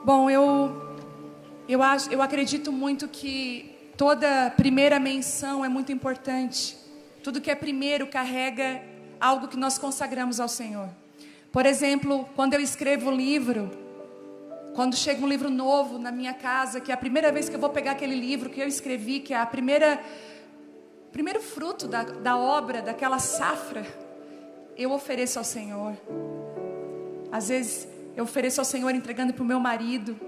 Bom, eu acredito muito que toda primeira menção é muito importante. Tudo que é primeiro carrega algo que nós consagramos ao Senhor. Por exemplo, quando eu escrevo um livro, quando chega um livro novo na minha casa, que é a primeira vez que eu vou pegar aquele livro que eu escrevi, que é o primeiro fruto da obra, daquela safra, eu ofereço ao Senhor. Às vezes eu ofereço ao Senhor entregando para o meu marido.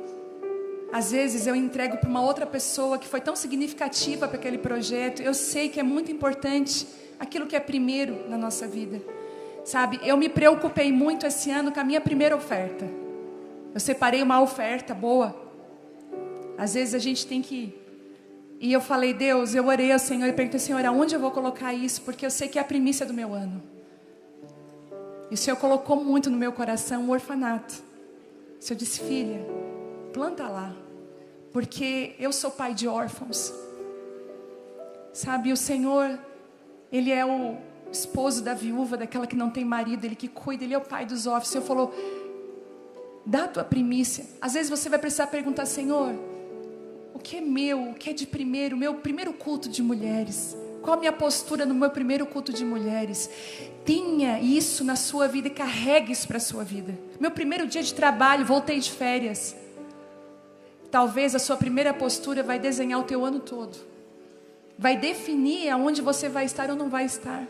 Às vezes eu entrego para uma outra pessoa que foi tão significativa para aquele projeto. Eu sei que é muito importante aquilo que é primeiro na nossa vida. Sabe, eu me preocupei muito esse ano com a minha primeira oferta. Eu separei uma oferta boa. Às vezes a gente tem que... E eu falei, Deus, eu orei ao Senhor e perguntei, Senhor, aonde eu vou colocar isso? Porque eu sei que é a primícia do meu ano. E o Senhor colocou muito no meu coração um orfanato. O Senhor disse, filha, planta lá. Porque eu sou pai de órfãos. Sabe, o Senhor, Ele é o esposo da viúva, daquela que não tem marido, Ele que cuida, Ele é o pai dos órfãos. O Senhor falou, dá a tua primícia. Às vezes você vai precisar perguntar, Senhor, o que é meu, o que é de primeiro, o meu primeiro culto de mulheres? Qual a minha postura no meu primeiro culto de mulheres? Tenha isso na sua vida e carregue isso para a sua vida. Meu primeiro dia de trabalho, voltei de férias. Talvez a sua primeira postura vai desenhar o teu ano todo. Vai definir aonde você vai estar ou não vai estar.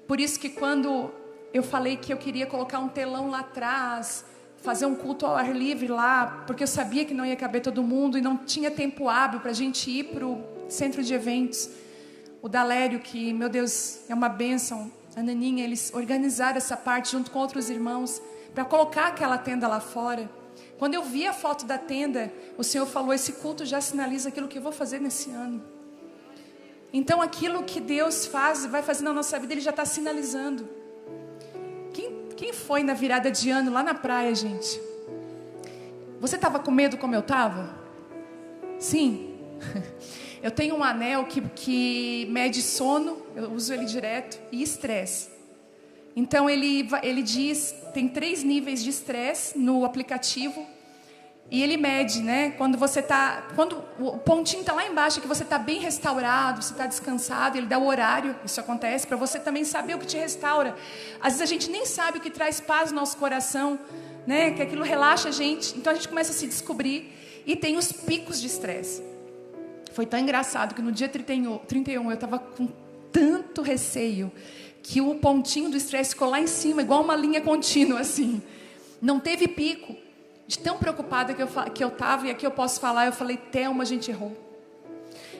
Por isso que quando eu falei que eu queria colocar um telão lá atrás, fazer um culto ao ar livre lá, porque eu sabia que não ia caber todo mundo e não tinha tempo hábil para a gente ir para o centro de eventos. O Dalério, que, meu Deus, é uma bênção, a Naninha, eles organizaram essa parte junto com outros irmãos, para colocar aquela tenda lá fora. Quando eu vi a foto da tenda, o Senhor falou, esse culto já sinaliza aquilo que eu vou fazer nesse ano. Então aquilo que Deus faz, vai fazer na nossa vida, Ele já está sinalizando. Quem foi na virada de ano lá na praia, gente? Você estava com medo como eu estava? Sim. Eu tenho um anel que mede sono, eu uso ele direto, e estresse. Então ele diz, tem 3 níveis de estresse no aplicativo. E ele mede, né? Quando o pontinho está lá embaixo, que você está bem restaurado, você está descansado, ele dá o horário, isso acontece, para você também saber o que te restaura. Às vezes a gente nem sabe o que traz paz no nosso coração, né? Que aquilo relaxa a gente, então a gente começa a se descobrir. E tem os picos de estresse. Foi tão engraçado que no dia 31 eu estava com tanto receio, que o pontinho do estresse ficou lá em cima, igual uma linha contínua assim. Não teve pico. De tão preocupada que eu estava, e aqui eu posso falar, eu falei, Thelma, a gente errou.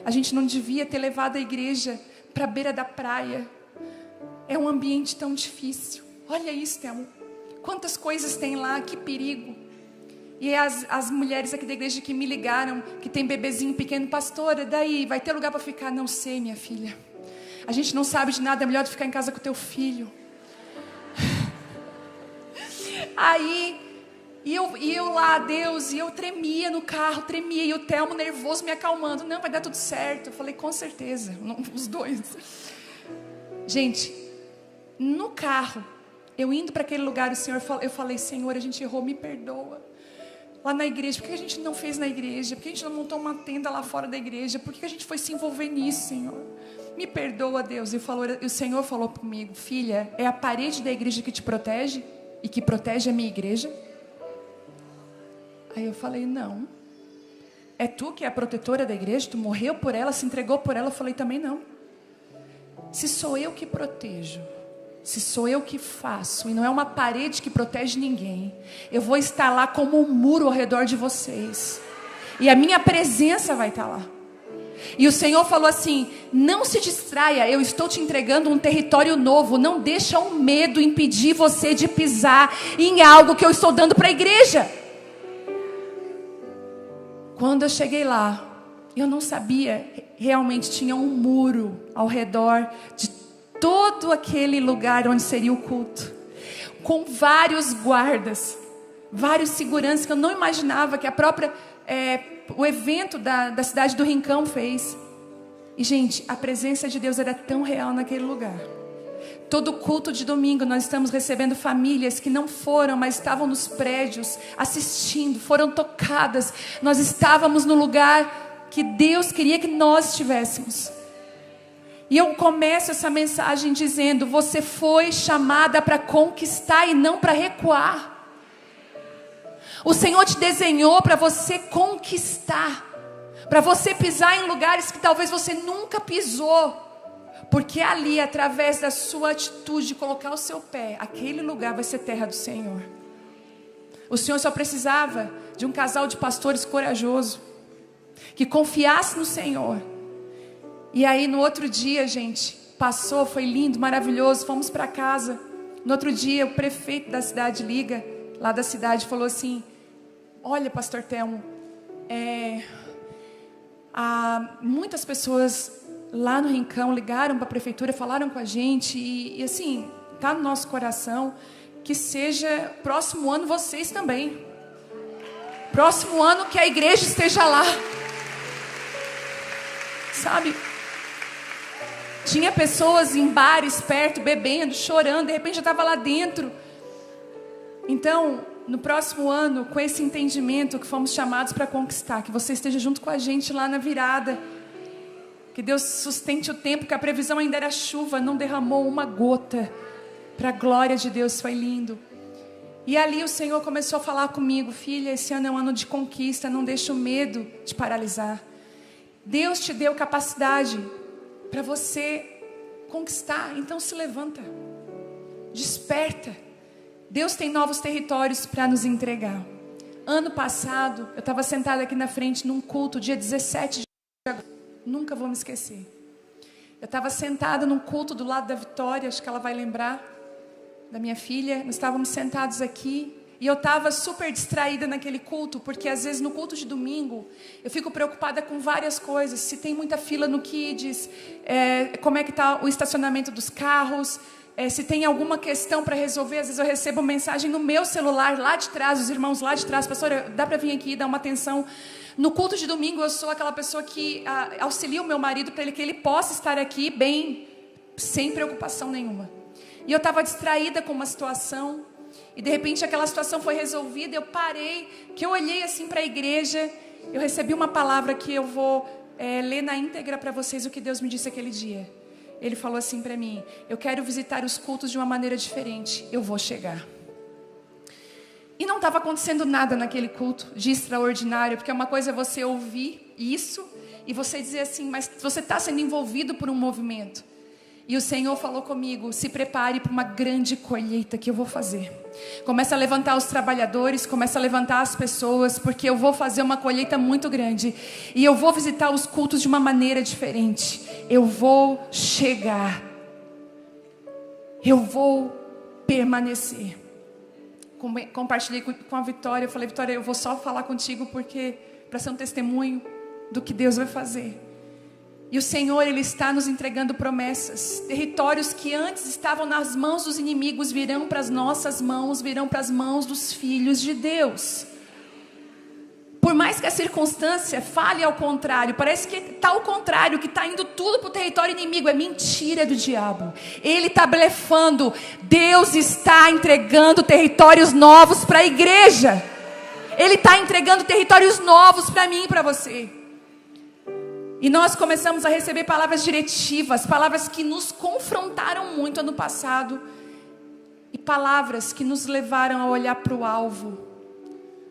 A gente não devia ter levado a igreja para a beira da praia. É um ambiente tão difícil. Olha isso, Thelma. Quantas coisas tem lá, que perigo. E as mulheres aqui da igreja que me ligaram, que tem bebezinho pequeno, pastora, daí, vai ter lugar para ficar? Não sei, minha filha. A gente não sabe de nada, é melhor tu ficar em casa com o teu filho. Aí... E eu lá, Deus, e eu tremia no carro, e o Thelmo nervoso me acalmando. Não, vai dar tudo certo. Eu falei, com certeza, os dois. Gente, no carro, eu indo para aquele lugar, eu falei, Senhor, a gente errou, me perdoa. Lá na igreja, por que a gente não fez na igreja? Por que a gente não montou uma tenda lá fora da igreja? Por que a gente foi se envolver nisso, Senhor? Me perdoa, Deus. E o Senhor falou comigo, filha, é a parede da igreja que te protege e que protege a minha igreja? Aí eu falei, não. É tu que é a protetora da igreja? Tu morreu por ela, se entregou por ela? Eu falei, também não. Se sou eu que protejo, se sou eu que faço, e não é uma parede que protege ninguém, eu vou estar lá como um muro ao redor de vocês. E a minha presença vai estar lá. E o Senhor falou assim, não se distraia, eu estou te entregando um território novo. Não deixa o medo impedir você de pisar em algo que eu estou dando para a igreja. Quando eu cheguei lá, eu não sabia, realmente tinha um muro ao redor de todo aquele lugar onde seria o culto. Com vários guardas, vários seguranças que eu não imaginava que o evento da cidade do Rincão fez. E gente, a presença de Deus era tão real naquele lugar. Todo culto de domingo nós estamos recebendo famílias que não foram, mas estavam nos prédios assistindo, foram tocadas. Nós estávamos no lugar que Deus queria que nós estivéssemos. E eu começo essa mensagem dizendo: você foi chamada para conquistar e não para recuar. O Senhor te desenhou para você conquistar, para você pisar em lugares que talvez você nunca pisou. Porque ali, através da sua atitude de colocar o seu pé, aquele lugar vai ser terra do Senhor. O Senhor só precisava de um casal de pastores corajoso, que confiasse no Senhor. E aí no outro dia, gente, passou, foi lindo, maravilhoso, fomos para casa. No outro dia, o prefeito da cidade liga, lá da cidade, falou assim: olha, pastor Telmo, muitas pessoas lá no Rincão ligaram para a prefeitura, falaram com a gente, e assim, está no nosso coração que seja próximo ano vocês também. Próximo ano que a igreja esteja lá. Sabe? Tinha pessoas em bares perto, bebendo, chorando, de repente eu estava lá dentro. Então, no próximo ano, com esse entendimento que fomos chamados para conquistar, que você esteja junto com a gente lá na virada. Que Deus sustente o tempo, que a previsão ainda era chuva, não derramou uma gota. Para a glória de Deus, foi lindo. E ali o Senhor começou a falar comigo: filha, esse ano é um ano de conquista, não deixe o medo te paralisar. Deus te deu capacidade para você conquistar, então se levanta, desperta. Deus tem novos territórios para nos entregar. Ano passado, eu estava sentada aqui na frente num culto, dia 17 de agosto. Nunca vou me esquecer. Eu estava sentada num culto do lado da Vitória, acho que ela vai lembrar, da minha filha. Nós estávamos sentados aqui e eu estava super distraída naquele culto, porque às vezes no culto de domingo eu fico preocupada com várias coisas. Se tem muita fila no Kids, como é que está o estacionamento dos carros, se tem alguma questão para resolver. Às vezes eu recebo mensagem no meu celular lá de trás, os irmãos lá de trás: pastora, dá para vir aqui e dar uma atenção? No culto de domingo eu sou aquela pessoa que auxilia o meu marido para que ele possa estar aqui bem, sem preocupação nenhuma. E eu estava distraída com uma situação, e de repente aquela situação foi resolvida. Eu parei, que eu olhei assim para a igreja, eu recebi uma palavra que eu vou ler na íntegra para vocês o que Deus me disse aquele dia. Ele falou assim para mim: eu quero visitar os cultos de uma maneira diferente, eu vou chegar. E não estava acontecendo nada naquele culto de extraordinário, porque uma coisa é você ouvir isso e você dizer assim: mas você está sendo envolvido por um movimento. E o Senhor falou comigo: se prepare para uma grande colheita que eu vou fazer. Começa a levantar os trabalhadores, começa a levantar as pessoas, porque eu vou fazer uma colheita muito grande. E eu vou visitar os cultos de uma maneira diferente. Eu vou chegar. Eu vou permanecer. Compartilhei com a Vitória. Eu falei: Vitória, eu vou só falar contigo porque para ser um testemunho do que Deus vai fazer. E o Senhor, Ele está nos entregando promessas. Territórios que antes estavam nas mãos dos inimigos virão para as nossas mãos, virão para as mãos dos filhos de Deus. Por mais que a circunstância fale ao contrário, parece que está ao contrário, que está indo tudo para o território inimigo. É mentira do diabo. Ele está blefando. Deus está entregando territórios novos para a igreja. Ele está entregando territórios novos para mim e para você. E nós começamos a receber palavras diretivas, palavras que nos confrontaram muito ano passado, e palavras que nos levaram a olhar para o alvo.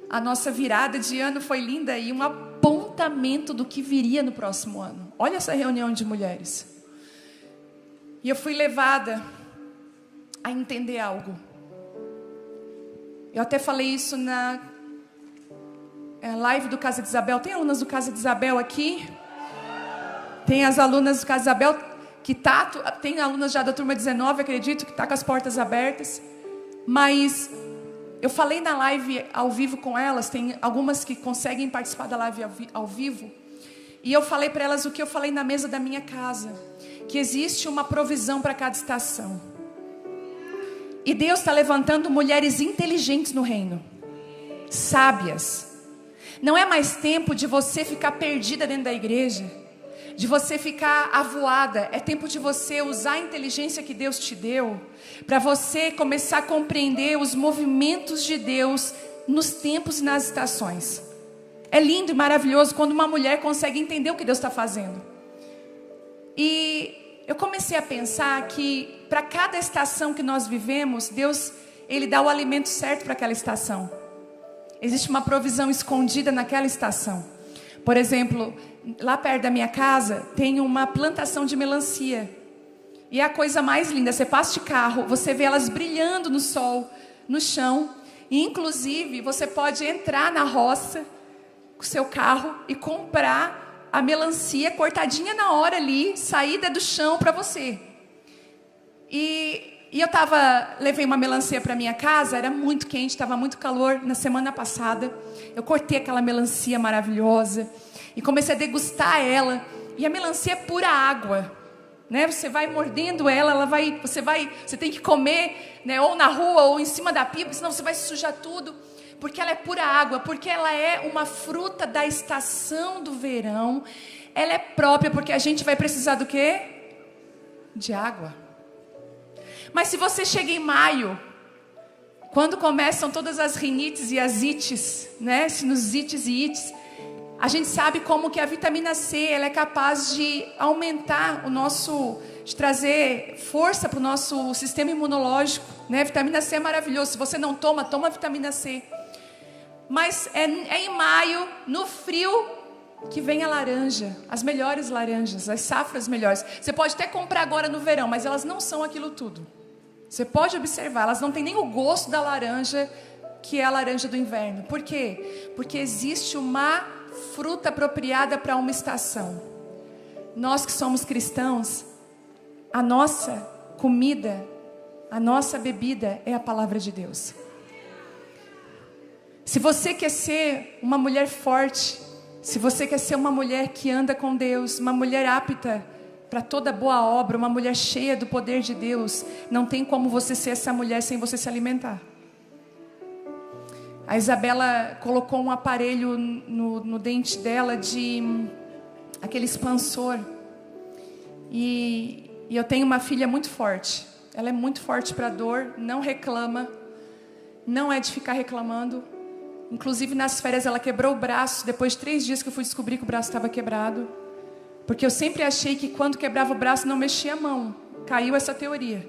A nossa virada de ano foi linda, e um apontamento do que viria no próximo ano. Olha essa reunião de mulheres. E eu fui levada a entender algo. Eu até falei isso na live do Casa de Isabel. Tem alunas do Casa de Isabel aqui? Tem as alunas do Casa Isabel que tem alunas já da turma 19, acredito, que está com as portas abertas. Mas eu falei na live ao vivo com elas, tem algumas que conseguem participar da live ao vivo. E eu falei para elas o que eu falei na mesa da minha casa, que existe uma provisão para cada estação. E Deus está levantando mulheres inteligentes no reino, sábias. Não é mais tempo de você ficar perdida dentro da igreja. de você ficar avoada. É tempo de você usar a inteligência que Deus te deu para você começar a compreender os movimentos de Deus nos tempos e nas estações. É lindo e maravilhoso quando uma mulher consegue entender o que Deus está fazendo. E eu comecei a pensar que para cada estação que nós vivemos, Deus, Ele dá o alimento certo para aquela estação. Existe uma provisão escondida naquela estação. Por exemplo, lá perto da minha casa tem uma plantação de melancia. E é a coisa mais linda. Você passa de carro, você vê elas brilhando no sol, no chão. E inclusive você pode entrar na roça com o seu carro e comprar a melancia cortadinha na hora ali, saída do chão para você. E eu levei uma melancia para minha casa, era muito quente, estava muito calor na semana passada. Eu cortei aquela melancia maravilhosa e comecei a degustar ela. E a melancia é pura água, né? Você vai mordendo ela, você tem que comer, né? Ou na rua ou em cima da pipa, senão você vai sujar tudo. Porque ela é pura água, porque ela é uma fruta da estação do verão. Ela é própria, porque a gente vai precisar do quê? De água. Mas se você chega em maio, quando começam todas as rinites e as ites, né? Sinusites e ites, a gente sabe como que a vitamina C, ela é capaz de aumentar de trazer força para o nosso sistema imunológico, né? Vitamina C é maravilhoso. Se você não toma vitamina C. Mas é em maio, no frio, que vem a laranja, as melhores laranjas, as safras melhores. Você pode até comprar agora no verão, mas elas não são aquilo tudo. Você pode observar, elas não têm nem o gosto da laranja, que é a laranja do inverno. Por quê? Porque existe uma fruta apropriada para uma estação. Nós que somos cristãos, a nossa comida, a nossa bebida é a palavra de Deus. Se você quer ser uma mulher forte, se você quer ser uma mulher que anda com Deus, uma mulher apta para toda boa obra, uma mulher cheia do poder de Deus, não tem como você ser essa mulher sem você se alimentar. A Isabela colocou um aparelho no dente dela aquele expansor. E eu tenho uma filha muito forte. Ela é muito forte para dor, não reclama, não é de ficar reclamando. Inclusive nas férias ela quebrou o braço. Depois de 3 dias que eu fui descobrir que o braço estava quebrado. Porque eu sempre achei que quando quebrava o braço não mexia a mão. Caiu essa teoria.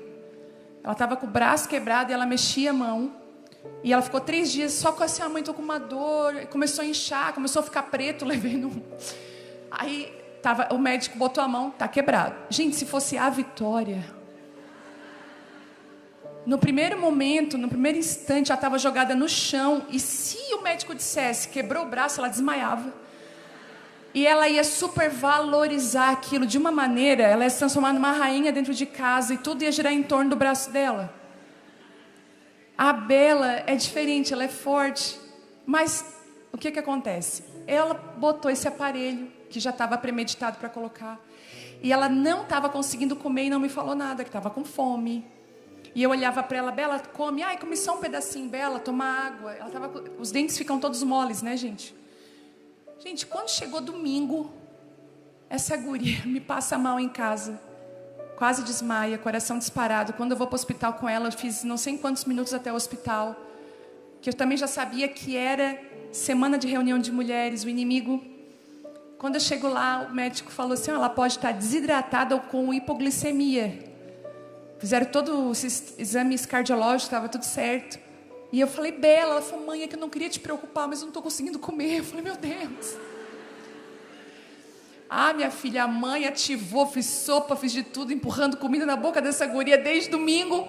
Ela estava com o braço quebrado e ela mexia a mão. E ela ficou 3 dias só com assim, mãe, estou com uma dor. Começou a inchar, começou a ficar preto, levei no... Aí o médico botou a mão, tá quebrado. Gente, se fosse a Vitória... No primeiro momento, no primeiro instante, ela estava jogada no chão. E se o médico dissesse, quebrou o braço, ela desmaiava. E ela ia supervalorizar aquilo de uma maneira, ela ia se transformar numa rainha dentro de casa. E tudo ia girar em torno do braço dela. A Bela é diferente, ela é forte. Mas o que acontece? Ela botou esse aparelho, que já estava premeditado para colocar. E ela não estava conseguindo comer e não me falou nada, que estava com fome. E eu olhava para ela, Bela, come. Ai, come só um pedacinho, Bela, toma água. Os dentes ficam todos moles, né, gente? Gente, quando chegou domingo, essa guria me passa mal em casa. Quase desmaia, coração disparado. Quando eu vou para o hospital com ela, eu fiz não sei quantos minutos até o hospital. Que eu também já sabia que era semana de reunião de mulheres, o inimigo. Quando eu chego lá, o médico falou assim, ela pode estar desidratada ou com hipoglicemia. Fizeram todos os exames cardiológicos, estava tudo certo. E eu falei, Bela, ela falou, mãe, é que eu não queria te preocupar, mas eu não estou conseguindo comer. Eu falei, meu Deus. Ah, minha filha, a mãe ativou, fiz sopa, fiz de tudo, empurrando comida na boca dessa guria desde domingo.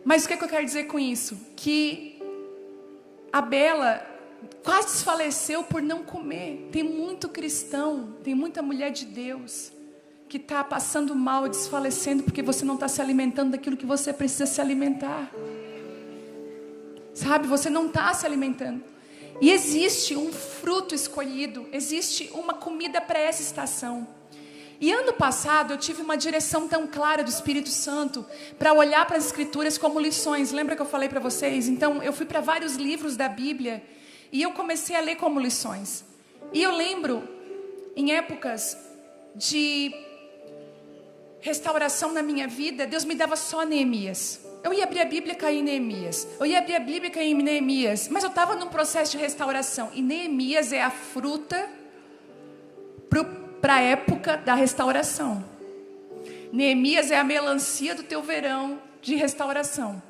Mas o que eu quero dizer com isso? Que a Bela quase desfaleceu por não comer. Tem muito cristão, tem muita mulher de Deus que está passando mal e desfalecendo porque você não está se alimentando daquilo que você precisa se alimentar. Sabe, você não está se alimentando. E existe um fruto escolhido, existe uma comida para essa estação. E ano passado eu tive uma direção tão clara do Espírito Santo para olhar para as Escrituras como lições. Lembra que eu falei para vocês? Então eu fui para vários livros da Bíblia e eu comecei a ler como lições. E eu lembro, em épocas de restauração na minha vida, Deus me dava só Neemias. Eu ia abrir a Bíblia e cair em Neemias. Eu ia abrir a Bíblia e cair em Neemias. Mas eu estava num processo de restauração. E Neemias é a fruta para a época da restauração. Neemias é a melancia do teu verão de restauração.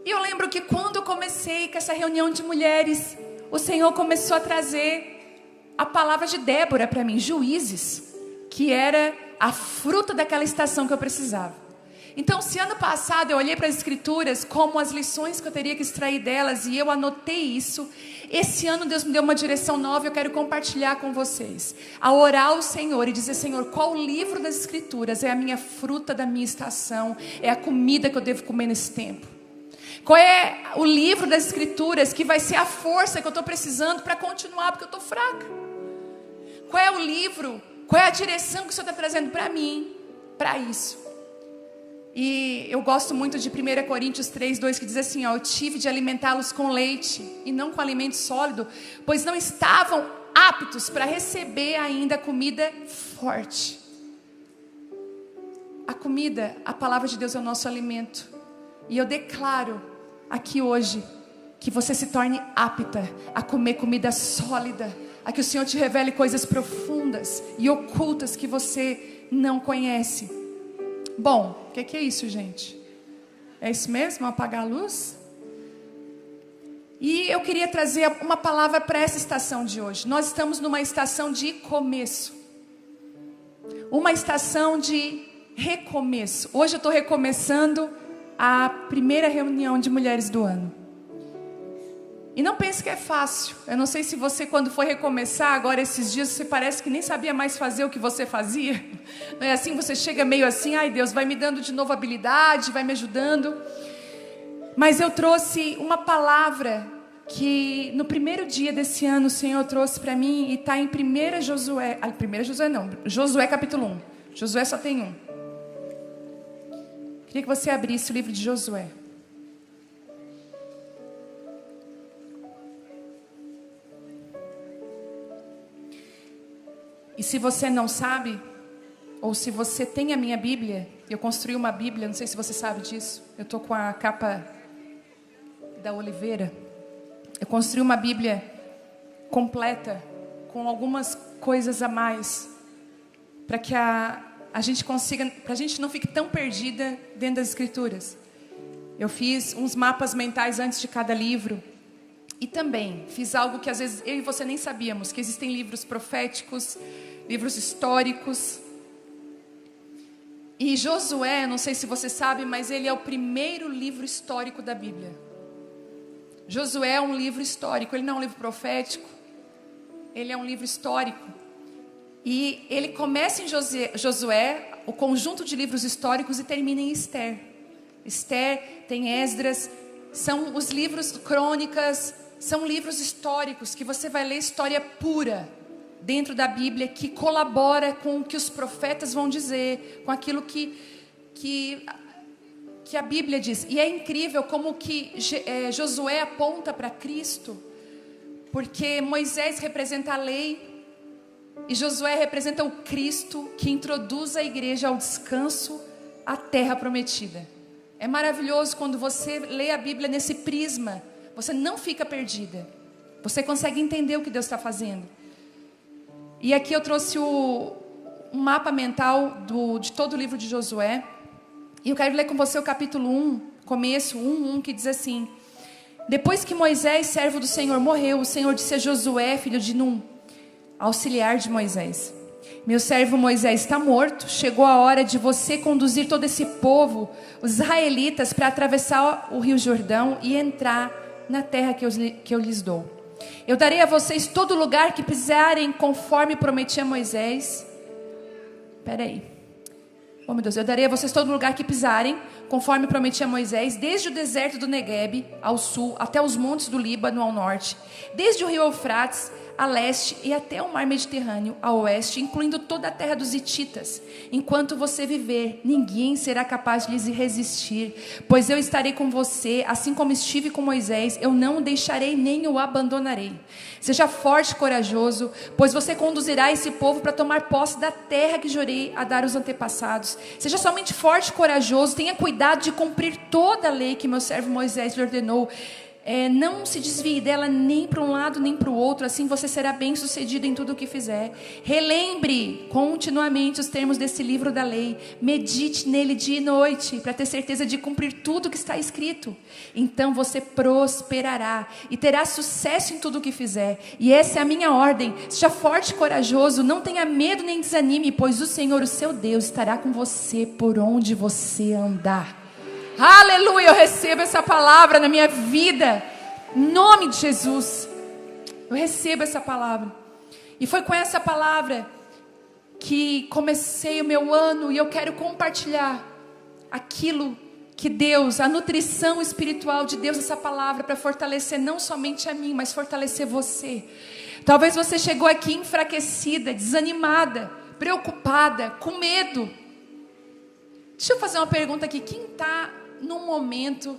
E eu lembro que quando eu comecei com essa reunião de mulheres, o Senhor começou a trazer a palavra de Débora para mim, Juízes, que era a fruta daquela estação que eu precisava. Então, se ano passado eu olhei para as Escrituras como as lições que eu teria que extrair delas e eu anotei isso, esse ano Deus me deu uma direção nova e eu quero compartilhar com vocês. A orar ao Senhor e dizer: Senhor, qual livro das Escrituras é a minha fruta da minha estação, é a comida que eu devo comer nesse tempo? Qual é o livro das Escrituras que vai ser a força que eu estou precisando para continuar, porque eu estou fraca? Qual é o livro, qual é a direção que o Senhor está trazendo para mim, para isso? E eu gosto muito de 1 Coríntios 3:2, que diz assim: eu tive de alimentá-los com leite e não com alimento sólido, pois não estavam aptos para receber ainda comida forte. A comida, a palavra de Deus é o nosso alimento. E eu declaro aqui hoje que você se torne apta a comer comida sólida, a que o Senhor te revele coisas profundas e ocultas que você não conhece. Bom, o que é isso, gente? É isso mesmo? Apagar a luz? E eu queria trazer uma palavra para essa estação de hoje. Nós estamos numa estação de começo. Uma estação de recomeço. Hoje eu estou recomeçando a primeira reunião de mulheres do ano. E não pense que é fácil. Eu não sei se você, quando foi recomeçar agora esses dias, você parece que nem sabia mais fazer o que você fazia. Não é assim? Você chega meio assim: ai Deus, vai me dando de novo habilidade, vai me ajudando. Mas eu trouxe uma palavra que no primeiro dia desse ano o Senhor trouxe para mim, e está em 1 Josué. 1 Josué não, Josué capítulo 1. Josué só tem um. Queria que você abrisse o livro de Josué. E se você não sabe, ou se você tem a minha Bíblia, eu construí uma Bíblia, não sei se você sabe disso. Eu estou com a capa da Oliveira. Eu construí uma Bíblia completa, com algumas coisas a mais, para que a gente consiga, para a gente não fique tão perdida dentro das Escrituras. Eu fiz uns mapas mentais antes de cada livro. E também fiz algo que às vezes eu e você nem sabíamos, que existem livros proféticos, livros históricos. E Josué, não sei se você sabe, mas ele é o primeiro livro histórico da Bíblia. Josué é um livro histórico, ele não é um livro profético, ele é um livro histórico. E ele começa em Josué, o conjunto de livros históricos, e termina em Esther. Esther, tem Esdras, são os livros crônicas, são livros históricos que você vai ler história pura dentro da Bíblia, que colabora com o que os profetas vão dizer, com aquilo que a Bíblia diz. E é incrível como que Josué aponta para Cristo, porque Moisés representa a lei e Josué representa o Cristo que introduz a igreja ao descanso, à terra prometida. É maravilhoso quando você lê a Bíblia nesse prisma. Você não fica perdida. Você consegue entender o que Deus está fazendo. E aqui eu trouxe um mapa mental de todo o livro de Josué. E eu quero ler com você o capítulo 1, começo 1:1, que diz assim: depois que Moisés, servo do Senhor, morreu, o Senhor disse a Josué, filho de Num, auxiliar de Moisés: meu servo Moisés está morto. Chegou a hora de você conduzir todo esse povo, os israelitas, para atravessar o rio Jordão e entrar na terra que eu lhes dou. Eu darei a vocês todo lugar que pisarem, conforme prometi a Moisés. Oh meu Deus, eu darei a vocês todo lugar que pisarem, conforme prometi a Moisés, desde o deserto do Neguebe ao sul, até os montes do Líbano ao norte, desde o rio Eufrates a leste e até o mar Mediterrâneo a oeste, incluindo toda a terra dos hititas. Enquanto você viver, ninguém será capaz de lhes resistir, pois eu estarei com você, assim como estive com Moisés, eu não o deixarei nem o abandonarei. Seja forte e corajoso, pois você conduzirá esse povo para tomar posse da terra que jurei a dar aos antepassados. Seja somente forte e corajoso, tenha cuidado de cumprir toda a lei que meu servo Moisés lhe ordenou. Não se desvie dela nem para um lado nem para o outro, assim você será bem sucedido em tudo o que fizer. Relembre continuamente os termos desse livro da lei, medite nele dia e noite, para ter certeza de cumprir tudo o que está escrito. Então você prosperará e terá sucesso em tudo o que fizer. E essa é a minha ordem: seja forte e corajoso, não tenha medo nem desanime, pois o Senhor, o seu Deus, estará com você por onde você andar. Aleluia, eu recebo essa palavra na minha vida, em nome de Jesus. Eu recebo essa palavra. E foi com essa palavra que comecei o meu ano, e eu quero compartilhar aquilo que Deus, a nutrição espiritual de Deus, essa palavra, para fortalecer não somente a mim, mas fortalecer você. Talvez você chegou aqui enfraquecida, desanimada, preocupada, com medo. Deixa eu fazer uma pergunta aqui: quem está num momento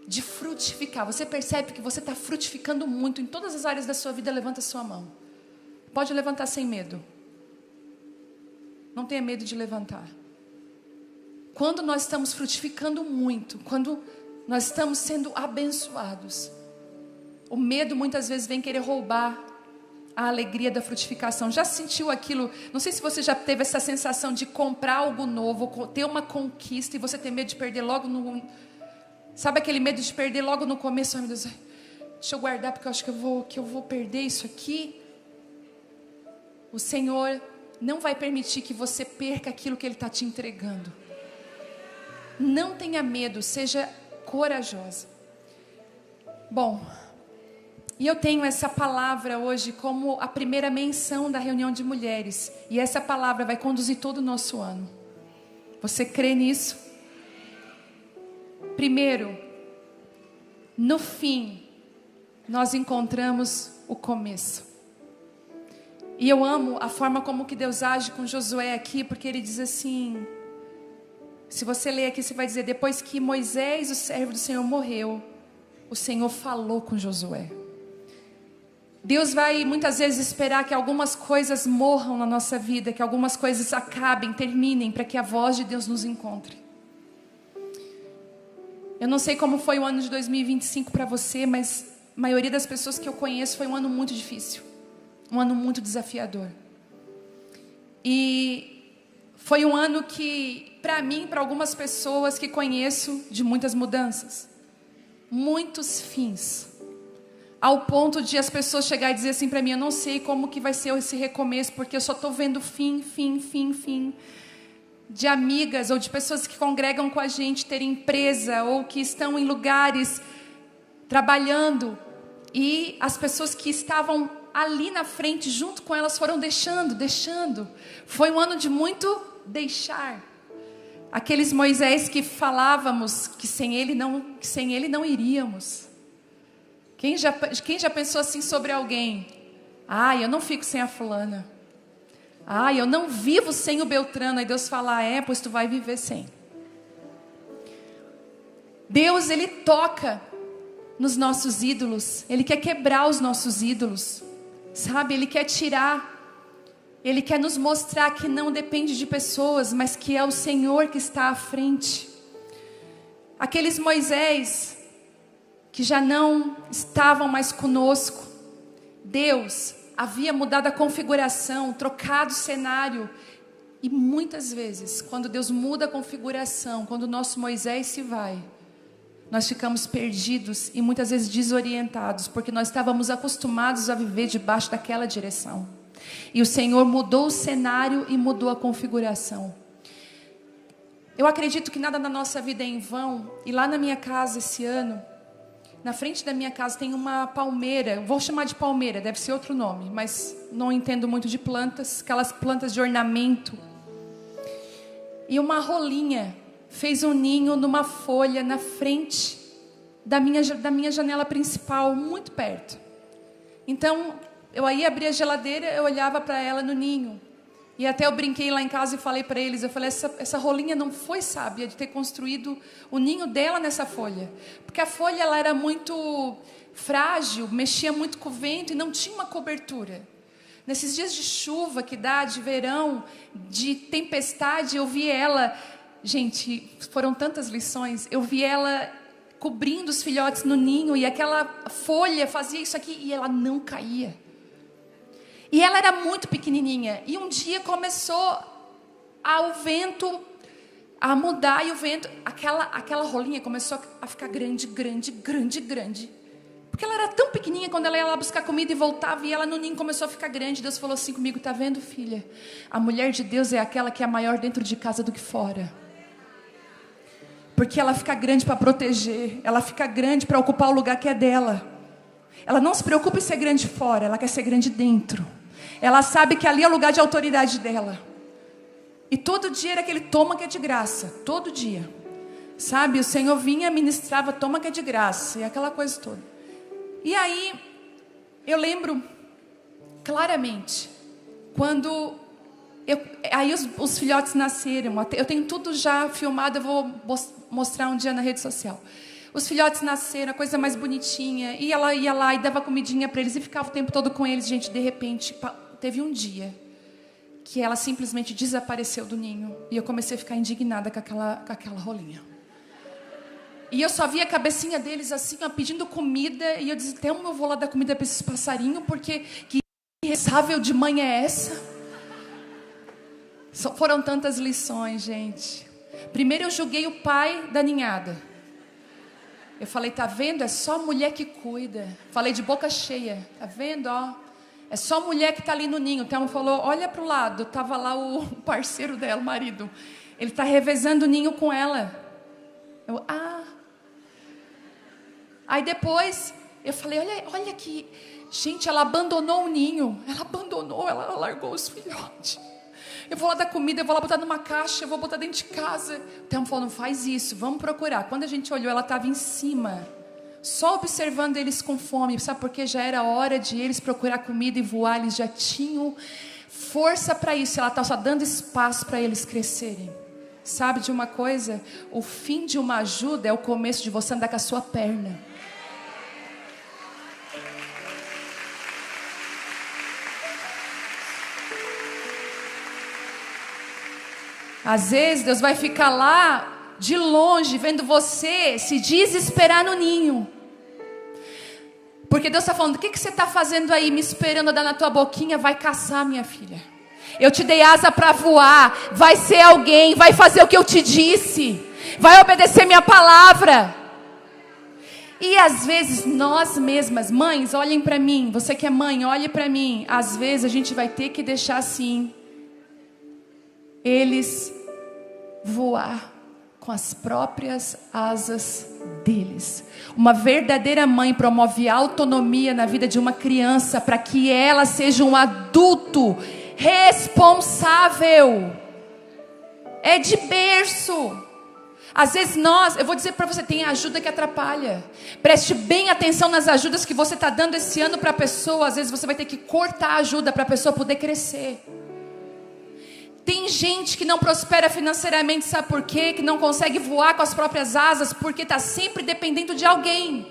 de frutificar? Você percebe que você está frutificando muito em todas as áreas da sua vida? Levanta a sua mão. Pode levantar sem medo. Não tenha medo de levantar. Quando nós estamos frutificando muito, quando nós estamos sendo abençoados, o medo muitas vezes vem querer roubar a alegria da frutificação. Já sentiu aquilo? Não sei se você já teve essa sensação de comprar algo novo, ter uma conquista e você ter medo de perder logo no... Sabe aquele medo de perder logo no começo? Ai, meu Deus, deixa eu guardar porque eu acho que eu vou perder isso aqui. O Senhor não vai permitir que você perca aquilo que Ele está te entregando. Não tenha medo, seja corajosa. Bom, e eu tenho essa palavra hoje como a primeira menção da reunião de mulheres. E essa palavra vai conduzir todo o nosso ano. Você crê nisso? Primeiro, no fim, nós encontramos o começo. E eu amo a forma como que Deus age com Josué aqui, porque ele diz assim... Se você ler aqui, você vai dizer: depois que Moisés, o servo do Senhor, morreu, o Senhor falou com Josué. Deus vai muitas vezes esperar que algumas coisas morram na nossa vida, que algumas coisas acabem, terminem, para que a voz de Deus nos encontre. Eu não sei como foi o ano de 2025 para você, mas a maioria das pessoas que eu conheço foi um ano muito difícil, um ano muito desafiador. E foi um ano que, para mim, para algumas pessoas que conheço, de muitas mudanças, muitos fins. Ao ponto de as pessoas chegarem e dizer assim para mim: eu não sei como que vai ser esse recomeço, porque eu só estou vendo fim. De amigas ou de pessoas que congregam com a gente terem empresa ou que estão em lugares trabalhando, e as pessoas que estavam ali na frente junto com elas foram deixando. Foi um ano de muito deixar. Aqueles Moisés que falávamos que sem ele não iríamos. Quem já pensou assim sobre alguém? Eu não fico sem a fulana. Eu não vivo sem o Beltrano. Aí Deus fala: pois tu vai viver sem. Deus, Ele toca nos nossos ídolos. Ele quer quebrar os nossos ídolos. Sabe, Ele quer tirar. Ele quer nos mostrar que não depende de pessoas, mas que é o Senhor que está à frente. Aqueles Moisés que já não estavam mais conosco, Deus havia mudado a configuração, trocado o cenário. E muitas vezes, quando Deus muda a configuração, quando o nosso Moisés se vai, nós ficamos perdidos e muitas vezes desorientados, porque nós estávamos acostumados a viver debaixo daquela direção. E o Senhor mudou o cenário e mudou a configuração. Eu acredito que nada na nossa vida é em vão. E lá na minha casa esse ano, na frente da minha casa tem uma palmeira. Vou chamar de palmeira, deve ser outro nome, mas não entendo muito de plantas. Aquelas plantas de ornamento. E uma rolinha fez um ninho numa folha na frente da minha janela principal, muito perto. Então, eu aí abria a geladeira, eu olhava para ela no ninho. E até eu brinquei lá em casa e falei para eles, eu falei, essa rolinha não foi sábia de ter construído o ninho dela nessa folha. Porque a folha ela era muito frágil, mexia muito com o vento e não tinha uma cobertura. Nesses dias de chuva que dá, de verão, de tempestade, eu vi ela... Gente, foram tantas lições. Eu vi ela cobrindo os filhotes no ninho e aquela folha fazia isso aqui e ela não caía. E ela era muito pequenininha. E um dia começou o vento a mudar. E o vento, aquela rolinha começou a ficar grande. Porque ela era tão pequenininha, quando ela ia lá buscar comida e voltava. E ela no ninho começou a ficar grande. Deus falou assim comigo, tá vendo, filha? A mulher de Deus é aquela que é maior dentro de casa do que fora. Porque ela fica grande para proteger. Ela fica grande para ocupar o lugar que é dela. Ela não se preocupa em ser grande fora. Ela quer ser grande dentro. Ela sabe que ali é o lugar de autoridade dela. E todo dia era aquele toma que é de graça. Todo dia. Sabe, o Senhor vinha, ministrava, toma que é de graça. E aquela coisa toda. E aí, eu lembro claramente. Quando... aí os filhotes nasceram. Eu tenho tudo já filmado. Eu vou mostrar um dia na rede social. Os filhotes nasceram, a coisa mais bonitinha. E ela ia lá e dava comidinha para eles. E ficava o tempo todo com eles. Gente, de repente, teve um dia que ela simplesmente desapareceu do ninho. E eu comecei a ficar indignada com aquela rolinha. E eu só via a cabecinha deles assim, ó, pedindo comida. E eu dizia, até eu vou lá dar comida para esses passarinhos. Porque que irresponsável de mãe é essa? Foram tantas lições, gente. Primeiro eu julguei o pai da ninhada. Eu falei, tá vendo? É só mulher que cuida. Falei de boca cheia. Tá vendo, ó? É só mulher que tá ali no ninho. O Thelma falou, olha pro lado. Tava lá o parceiro dela, o marido. Ele tá revezando o ninho com ela. Eu, Aí depois, eu falei, olha aqui. Gente, ela abandonou o ninho. Ela largou os filhotes. Eu vou lá dar comida, eu vou lá botar numa caixa, eu vou botar dentro de casa. O Thelma falou, não faz isso, vamos procurar. Quando a gente olhou, ela estava em cima, só observando eles com fome. Sabe por quê? Já era hora de eles procurar comida e voar. Eles já tinham força para isso. Ela estava só dando espaço para eles crescerem. Sabe de uma coisa? O fim de uma ajuda é o começo de você andar com a sua perna. Às vezes Deus vai ficar lá de longe vendo você se desesperar no ninho. Porque Deus está falando, o que você está fazendo aí me esperando dar na tua boquinha? Vai caçar, minha filha. Eu te dei asa para voar. Vai ser alguém, vai fazer o que eu te disse. Vai obedecer minha palavra. E às vezes nós mesmas, mães, olhem para mim. Você que é mãe, olhe para mim. Às vezes a gente vai ter que deixar assim eles voar com as próprias asas deles. Uma verdadeira mãe promove autonomia na vida de uma criança para que ela seja um adulto responsável. É de berço. Às vezes eu vou dizer para você, tem ajuda que atrapalha. Preste bem atenção nas ajudas que você está dando esse ano para a pessoa. Às vezes você vai ter que cortar a ajuda para a pessoa poder crescer. Tem gente que não prospera financeiramente, sabe por quê? Que não consegue voar com as próprias asas, porque está sempre dependendo de alguém.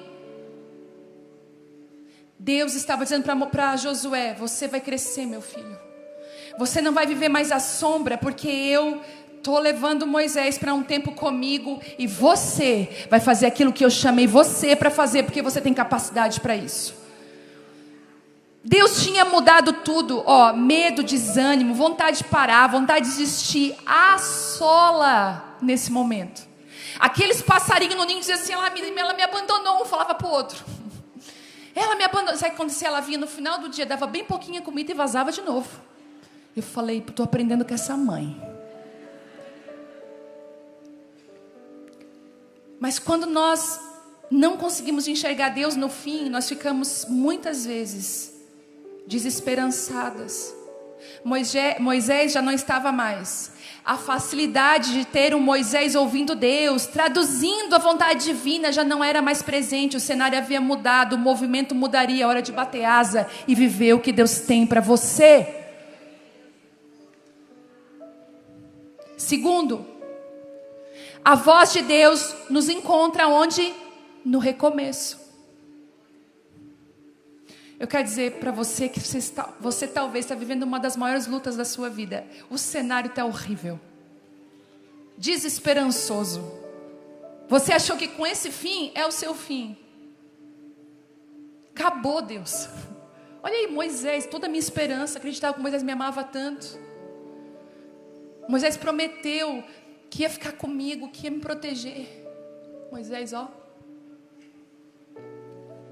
Deus estava dizendo para Josué, você vai crescer, meu filho. Você não vai viver mais à sombra, porque eu estou levando Moisés para um tempo comigo, e você vai fazer aquilo que eu chamei você para fazer, porque você tem capacidade para isso. Deus tinha mudado tudo, medo, desânimo, vontade de parar, vontade de desistir, assola nesse momento. Aqueles passarinhos no ninho diziam assim, ela me abandonou, um falava para o outro. Ela me abandonou, sabe o que acontecia? Ela vinha no final do dia, dava bem pouquinha comida e vazava de novo. Eu falei, estou aprendendo com essa mãe. Mas quando nós não conseguimos enxergar Deus no fim, nós ficamos muitas vezes desesperançadas. Moisés já não estava mais. A facilidade de ter um Moisés ouvindo Deus, traduzindo a vontade divina, já não era mais presente. O cenário havia mudado, o movimento mudaria. É hora de bater asa e viver o que Deus tem para você. Segundo, a voz de Deus nos encontra onde? No recomeço. Eu quero dizer para você que você talvez está vivendo uma das maiores lutas da sua vida. O cenário está horrível, desesperançoso. Você achou que com esse fim é o seu fim. Acabou, Deus. Olha aí, Moisés, toda a minha esperança, acreditava que Moisés me amava tanto. Moisés prometeu que ia ficar comigo, que ia me proteger. Moisés, ó.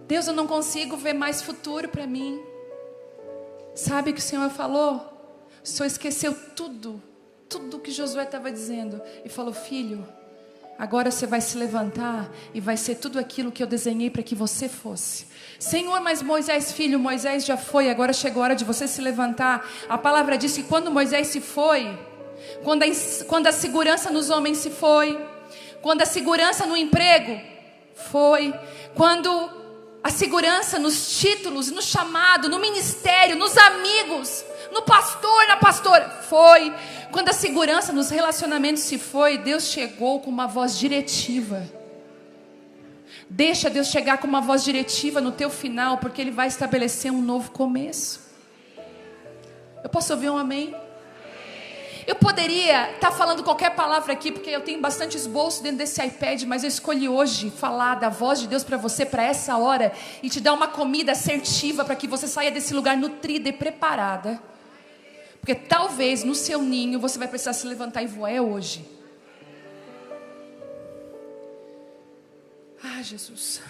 Deus, eu não consigo ver mais futuro para mim. Sabe o que o Senhor falou? O Senhor esqueceu tudo que Josué estava dizendo. E falou, filho, agora você vai se levantar e vai ser tudo aquilo que eu desenhei para que você fosse. Senhor, mas Moisés, filho, Moisés já foi, agora chegou a hora de você se levantar. A palavra diz que quando Moisés se foi, quando a segurança nos homens se foi, quando a segurança no emprego foi, quando a segurança nos títulos, no chamado, no ministério, nos amigos, no pastor, na pastora, foi. Quando a segurança nos relacionamentos se foi, Deus chegou com uma voz diretiva. Deixa Deus chegar com uma voz diretiva no teu final, porque Ele vai estabelecer um novo começo. Eu posso ouvir um amém? Eu poderia estar falando qualquer palavra aqui, porque eu tenho bastante esboço dentro desse iPad, mas eu escolhi hoje falar da voz de Deus para você, para essa hora, e te dar uma comida assertiva para que você saia desse lugar nutrida e preparada. Porque talvez no seu ninho você vai precisar se levantar e voar hoje. Ah, Jesus.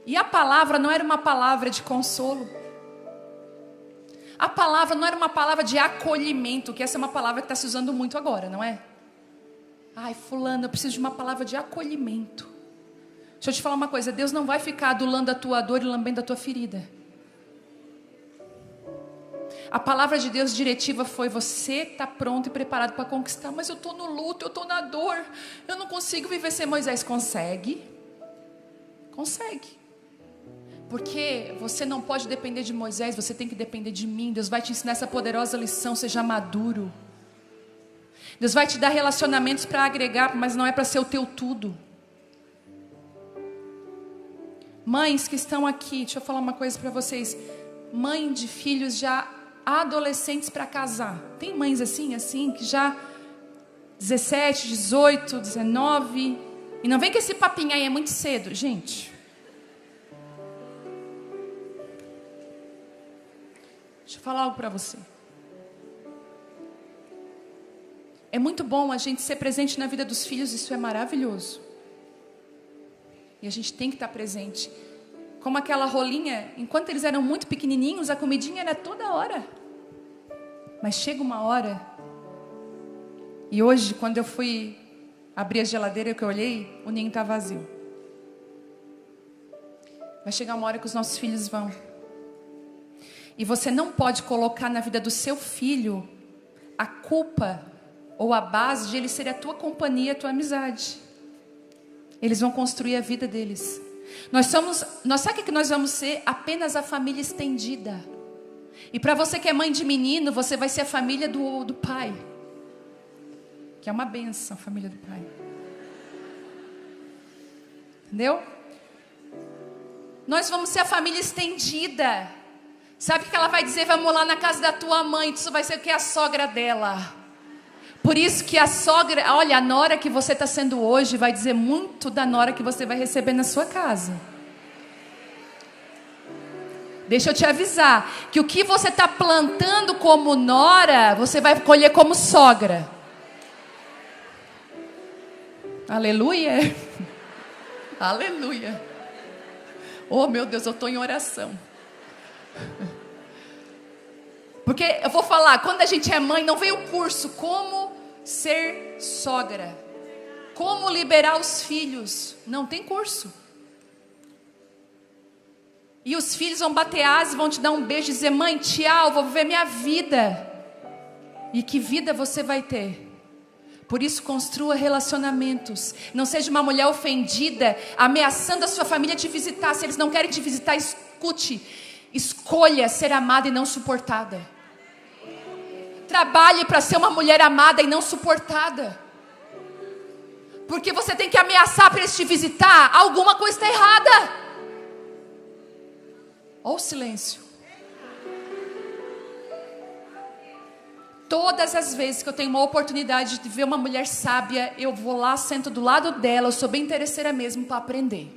E a palavra não era uma palavra de consolo. A palavra não era uma palavra de acolhimento, que essa é uma palavra que está se usando muito agora, não é? Ai, fulano, eu preciso de uma palavra de acolhimento. Deixa eu te falar uma coisa, Deus não vai ficar adulando a tua dor e lambendo a tua ferida. A palavra de Deus diretiva foi, você está pronto e preparado para conquistar, mas eu estou no luto, eu estou na dor, eu não consigo viver sem Moisés. Consegue? Consegue. Porque você não pode depender de Moisés, você tem que depender de mim. Deus vai te ensinar essa poderosa lição, seja maduro. Deus vai te dar relacionamentos para agregar, mas não é para ser o teu tudo. Mães que estão aqui, deixa eu falar uma coisa para vocês. Mãe de filhos já adolescentes para casar. Tem mães assim, que já 17, 18, 19. E não vem que esse papinho aí é muito cedo, gente. Deixa eu falar algo para você. É muito bom a gente ser presente na vida dos filhos, isso é maravilhoso. E a gente tem que estar presente. Como aquela rolinha, enquanto eles eram muito pequenininhos, a comidinha era toda hora. Mas chega uma hora, e hoje, quando eu fui abrir a geladeira, que eu olhei, o ninho está vazio. Vai chegar uma hora que os nossos filhos vão. E você não pode colocar na vida do seu filho a culpa ou a base de ele ser a tua companhia, a tua amizade. Eles vão construir a vida deles. Sabe o que nós vamos ser? Apenas a família estendida. E para você que é mãe de menino, você vai ser a família do pai. Que é uma bênção, a família do pai. Entendeu? Nós vamos ser a família estendida. Sabe o que ela vai dizer? Vamos lá na casa da tua mãe. Isso vai ser o que? A sogra dela. Por isso que a sogra, olha, a nora que você está sendo hoje vai dizer muito da nora que você vai receber na sua casa. Deixa eu te avisar, que o que você está plantando como nora, você vai colher como sogra. Aleluia. Aleluia. Oh meu Deus, eu estou em oração. Porque eu vou falar, quando a gente é mãe, não vem o curso como ser sogra, como liberar os filhos. Não tem curso. E os filhos vão bater asas, vão te dar um beijo e dizer: mãe, tchau, vou viver minha vida. E que vida você vai ter? Por isso, construa relacionamentos. Não seja uma mulher ofendida, ameaçando a sua família te visitar. Se eles não querem te visitar, escute. Escolha ser amada e não suportada. Trabalhe para ser uma mulher amada e não suportada. Porque você tem que ameaçar para eles te visitar. Alguma coisa está errada. Olha o silêncio. Todas as vezes que eu tenho uma oportunidade de ver uma mulher sábia, eu vou lá, sento do lado dela. Eu sou bem interesseira mesmo para aprender.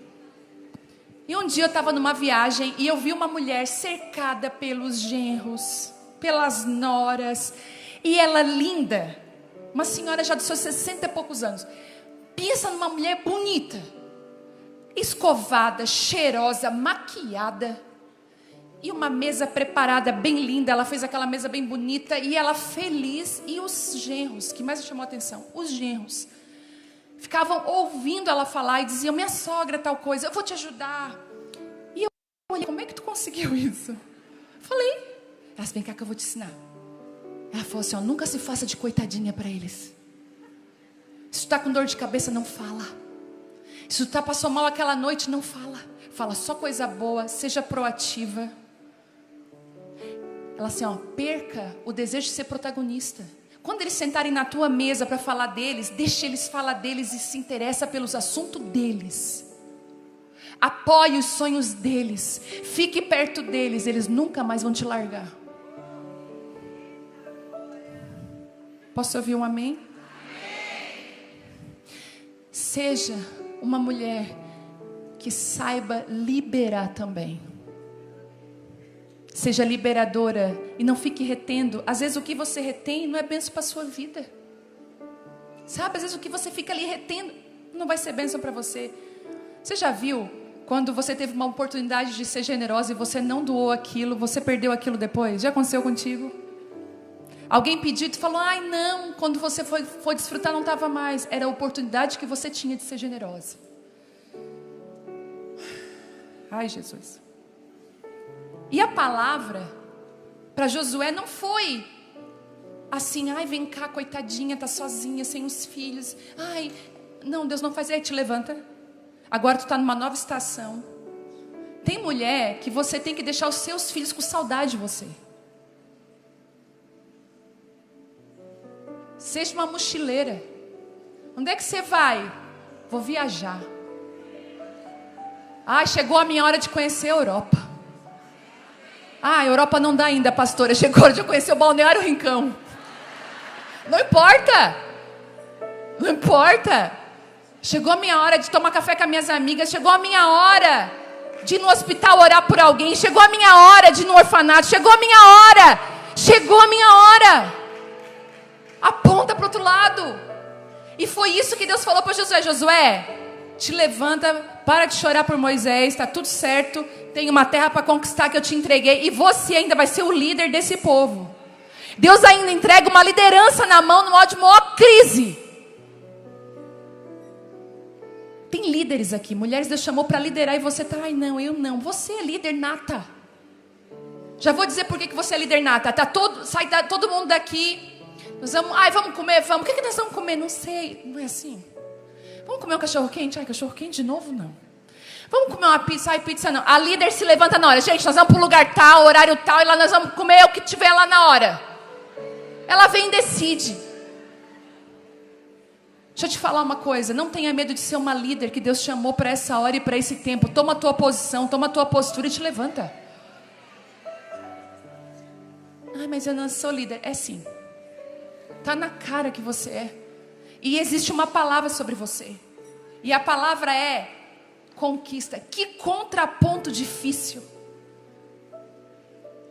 E um dia eu estava numa viagem e eu vi uma mulher cercada pelos genros, pelas noras. E ela linda, uma senhora já de seus 60 e poucos anos. Pensa numa mulher bonita, escovada, cheirosa, maquiada. E uma mesa preparada, bem linda. Ela fez aquela mesa bem bonita. E ela feliz. E os genros, que mais me chamou a atenção, os genros ficavam ouvindo ela falar e diziam: minha sogra tal coisa, eu vou te ajudar. E eu olhei: como é que tu conseguiu isso? Falei: elas, vem cá que eu vou te ensinar. Ela falou assim: ó, nunca se faça de coitadinha para eles. Se tu tá com dor de cabeça, não fala. Se tu passou mal aquela noite, não fala. Fala só coisa boa, seja proativa. Ela assim, ó, perca o desejo de ser protagonista. Quando eles sentarem na tua mesa para falar deles, deixa eles falar deles e se interessa pelos assuntos deles. Apoie os sonhos deles. Fique perto deles, eles nunca mais vão te largar. Posso ouvir um amém? Seja uma mulher que saiba liberar também. Seja liberadora e não fique retendo. Às vezes o que você retém não é bênção para a sua vida. Sabe, às vezes o que você fica ali retendo não vai ser bênção para você. Você já viu quando você teve uma oportunidade de ser generosa e você não doou aquilo, você perdeu aquilo depois? Já aconteceu contigo? Alguém pediu e tu falou: ai não, quando você foi desfrutar não estava mais. Era a oportunidade que você tinha de ser generosa. Ai, Jesus. E a palavra para Josué não foi assim: ai, vem cá, coitadinha, tá sozinha, sem os filhos. Ai, não, Deus não faz. Aí te levanta. Agora tu tá numa nova estação. Tem mulher que você tem que deixar os seus filhos com saudade de você. Seja uma mochileira. Onde é que você vai? Vou viajar. Ai, chegou a minha hora de conhecer a Europa. Ah, a Europa não dá ainda, pastora. Chegou a hora de conhecer o Balneário Rincão. Não importa. Não importa. Chegou a minha hora de tomar café com as minhas amigas. Chegou a minha hora de ir no hospital orar por alguém. Chegou a minha hora de ir no orfanato. Chegou a minha hora. Chegou a minha hora. Aponta para o outro lado. E foi isso que Deus falou para Josué. Josué, te levanta, para de chorar por Moisés, está tudo certo. Tem uma terra para conquistar que eu te entreguei. E você ainda vai ser o líder desse povo. Deus ainda entrega uma liderança na mão no modo de maior crise. Tem líderes aqui, mulheres Deus chamou para liderar e você está: ai não, eu não. Você é líder nata. Já vou dizer por que você é líder nata. Sai todo mundo daqui. Nós vamos, vamos comer, vamos. O que nós vamos comer? Não sei, não é assim. Vamos comer um cachorro quente? Ai, cachorro quente de novo? Não. Vamos comer uma pizza? Ai, pizza não. A líder se levanta na hora. Gente, nós vamos para o lugar tal, horário tal, e lá nós vamos comer o que tiver lá na hora. Ela vem e decide. Deixa eu te falar uma coisa. Não tenha medo de ser uma líder que Deus chamou para essa hora e para esse tempo. Toma a tua posição, toma a tua postura e te levanta. Ai, mas eu não sou líder. É sim. Está na cara que você é. E existe uma palavra sobre você. E a palavra é conquista. Que contraponto difícil.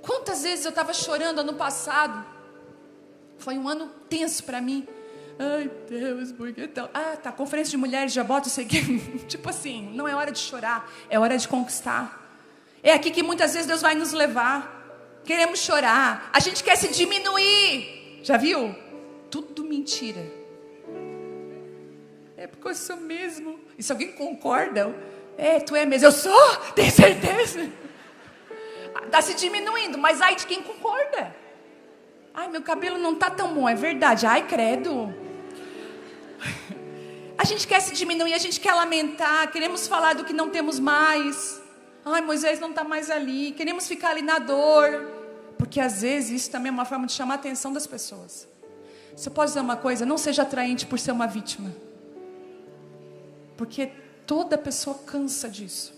Quantas vezes eu estava chorando ano passado. Foi um ano tenso para mim. Ai Deus, por que tal? Ah, tá, conferência de mulheres, já bota isso aqui. Tipo assim, não é hora de chorar, é hora de conquistar. É aqui que muitas vezes Deus vai nos levar. Queremos chorar, a gente quer se diminuir. Já viu? Tudo mentira. É porque eu sou mesmo. E se alguém concorda, tu é mesmo. Eu sou? Tem certeza? Está se diminuindo, mas ai de quem concorda. Ai, meu cabelo não está tão bom, é verdade. Ai, credo. A gente quer se diminuir, a gente quer lamentar, queremos falar do que não temos mais. Ai, Moisés não está mais ali. Queremos ficar ali na dor. Porque às vezes isso também é uma forma de chamar a atenção das pessoas. Você pode dizer uma coisa, não seja atraente por ser uma vítima. Porque toda pessoa cansa disso.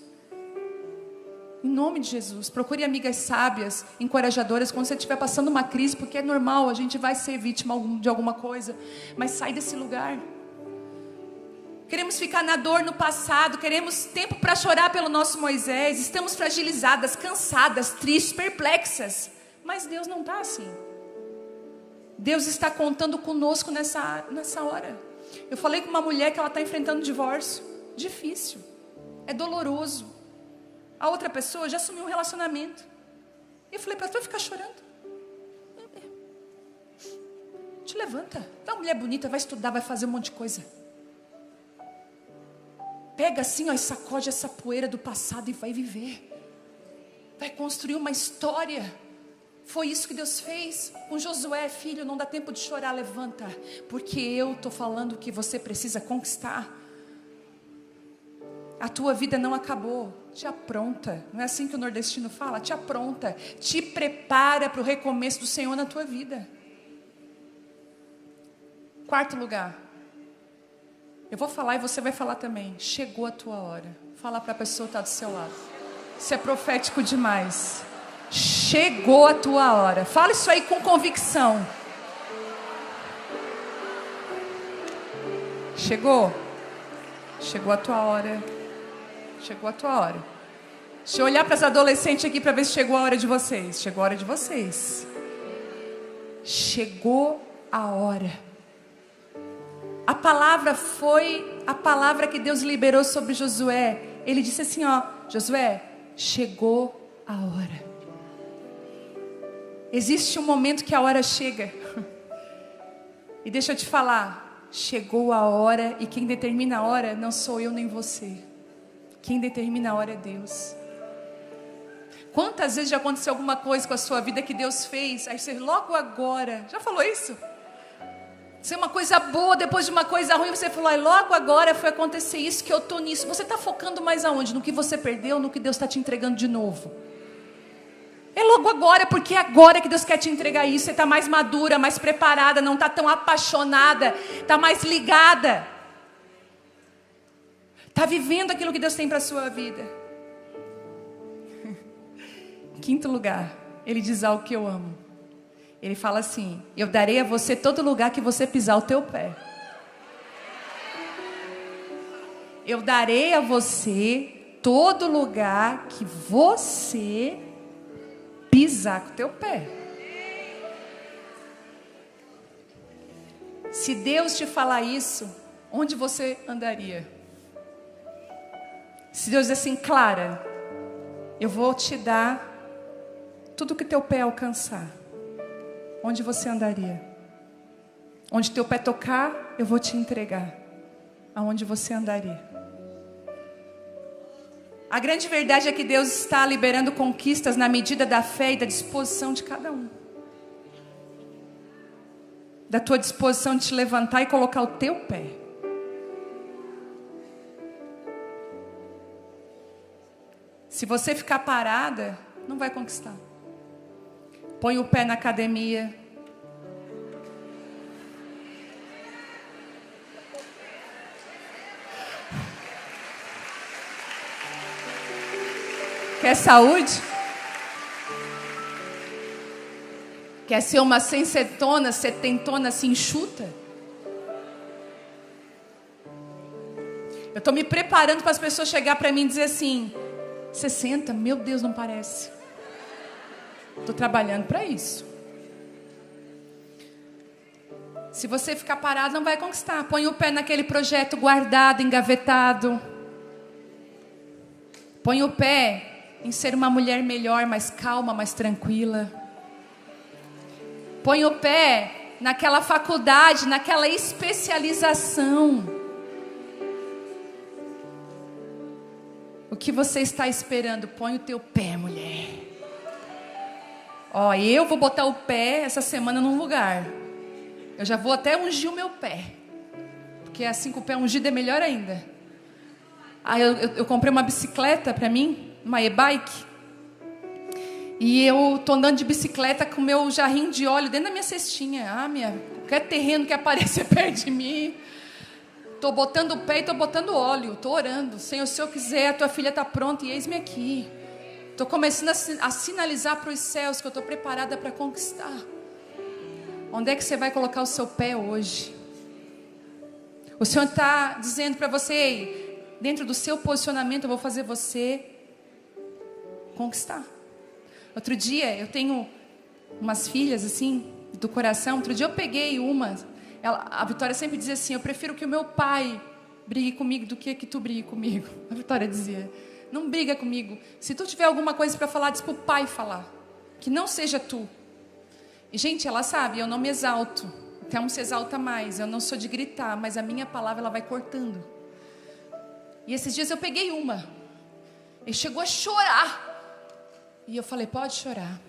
Em nome de Jesus, procure amigas sábias, encorajadoras, quando você estiver passando uma crise, porque é normal, a gente vai ser vítima de alguma coisa, mas sai desse lugar. Queremos ficar na dor no passado, queremos tempo para chorar pelo nosso Moisés, estamos fragilizadas, cansadas, tristes, perplexas, mas Deus não está assim. Deus está contando conosco nessa hora. Eu falei com uma mulher que ela está enfrentando divórcio, difícil, é doloroso. A outra pessoa já assumiu um relacionamento. E eu falei para ela, vai ficar chorando? Te levanta. Dá uma mulher bonita, vai estudar, vai fazer um monte de coisa. Pega assim, ó, e sacode essa poeira do passado e vai viver. Vai construir uma história. Foi isso que Deus fez com Josué, filho, não dá tempo de chorar, levanta. Porque eu estou falando que você precisa conquistar. A tua vida não acabou, te apronta. Não é assim que o nordestino fala? Te apronta, te prepara para o recomeço do Senhor na tua vida. Quarto lugar, eu vou falar e você vai falar também. Chegou a tua hora. Fala para a pessoa que está do seu lado. Isso é profético demais. Chegou a tua hora. Fala isso aí com convicção. Chegou? Chegou a tua hora. Chegou a tua hora. Deixa eu olhar para as adolescentes aqui para ver se chegou a hora de vocês. Chegou a hora de vocês. Chegou a hora. A palavra foi a palavra que Deus liberou sobre Josué. Ele disse assim, ó, Josué, chegou a hora. Existe um momento que a hora chega. E deixa eu te falar, chegou a hora e quem determina a hora não sou eu nem você. Quem determina a hora é Deus. Quantas vezes já aconteceu alguma coisa com a sua vida que Deus fez? Aí você logo agora, já falou isso? Ser uma coisa boa depois de uma coisa ruim, você falou, logo agora foi acontecer isso, que eu estou nisso. Você está focando mais aonde? No que você perdeu, no que Deus está te entregando de novo? É logo agora, porque é agora que Deus quer te entregar isso. Você está mais madura, mais preparada, não está tão apaixonada, está mais ligada. Está vivendo aquilo que Deus tem para a sua vida. Quinto lugar, ele diz algo que eu amo. Ele fala assim, eu darei a você todo lugar que você pisar o teu pé. Eu darei a você todo lugar que você pisar com o teu pé. Se Deus te falar isso, onde você andaria? Se Deus diz assim, Clara, eu vou te dar tudo que teu pé alcançar. Onde você andaria? Onde teu pé tocar, eu vou te entregar. Aonde você andaria? A grande verdade é que Deus está liberando conquistas na medida da fé e da disposição de cada um. Da tua disposição de te levantar e colocar o teu pé. Se você ficar parada, não vai conquistar. Põe o pé na academia. Quer saúde? Quer ser uma sessentona, setentona assim enxuta? Eu estou me preparando para as pessoas chegar para mim e dizer assim, 60, meu Deus, não parece. Estou trabalhando para isso. Se você ficar parado, não vai conquistar. Põe o pé naquele projeto guardado, engavetado. Põe o pé em ser uma mulher melhor, mais calma, mais tranquila. Põe o pé naquela faculdade, naquela especialização. O que você está esperando? Põe o teu pé, mulher. Ó, eu vou botar o pé essa semana num lugar. Eu já vou até ungir o meu pé. Porque assim com o pé ungido é melhor ainda. Aí eu comprei uma bicicleta pra mim, uma e-bike. E eu tô andando de bicicleta com o meu jarrinho de óleo dentro da minha cestinha. Qualquer terreno que aparecer perto de mim. Tô botando o pé e tô botando óleo. Tô orando. Senhor, se eu quiser, a tua filha tá pronta e eis-me aqui. Tô começando a sinalizar para os céus que eu tô preparada para conquistar. Onde é que você vai colocar o seu pé hoje? O Senhor está dizendo para você, ei, dentro do seu posicionamento eu vou fazer você conquistar. Outro dia, eu tenho umas filhas assim, do coração. Outro dia eu peguei uma. A Vitória sempre dizia assim, eu prefiro que o meu pai brigue comigo do que tu brigue comigo. A Vitória dizia, não briga comigo. Se tu tiver alguma coisa para falar, diz para o pai falar. Que não seja tu. E gente, ela sabe, eu não me exalto. O Telmo se exalta mais. Eu não sou de gritar, mas a minha palavra ela vai cortando. E esses dias eu peguei uma. E chegou a chorar. E eu falei, pode chorar.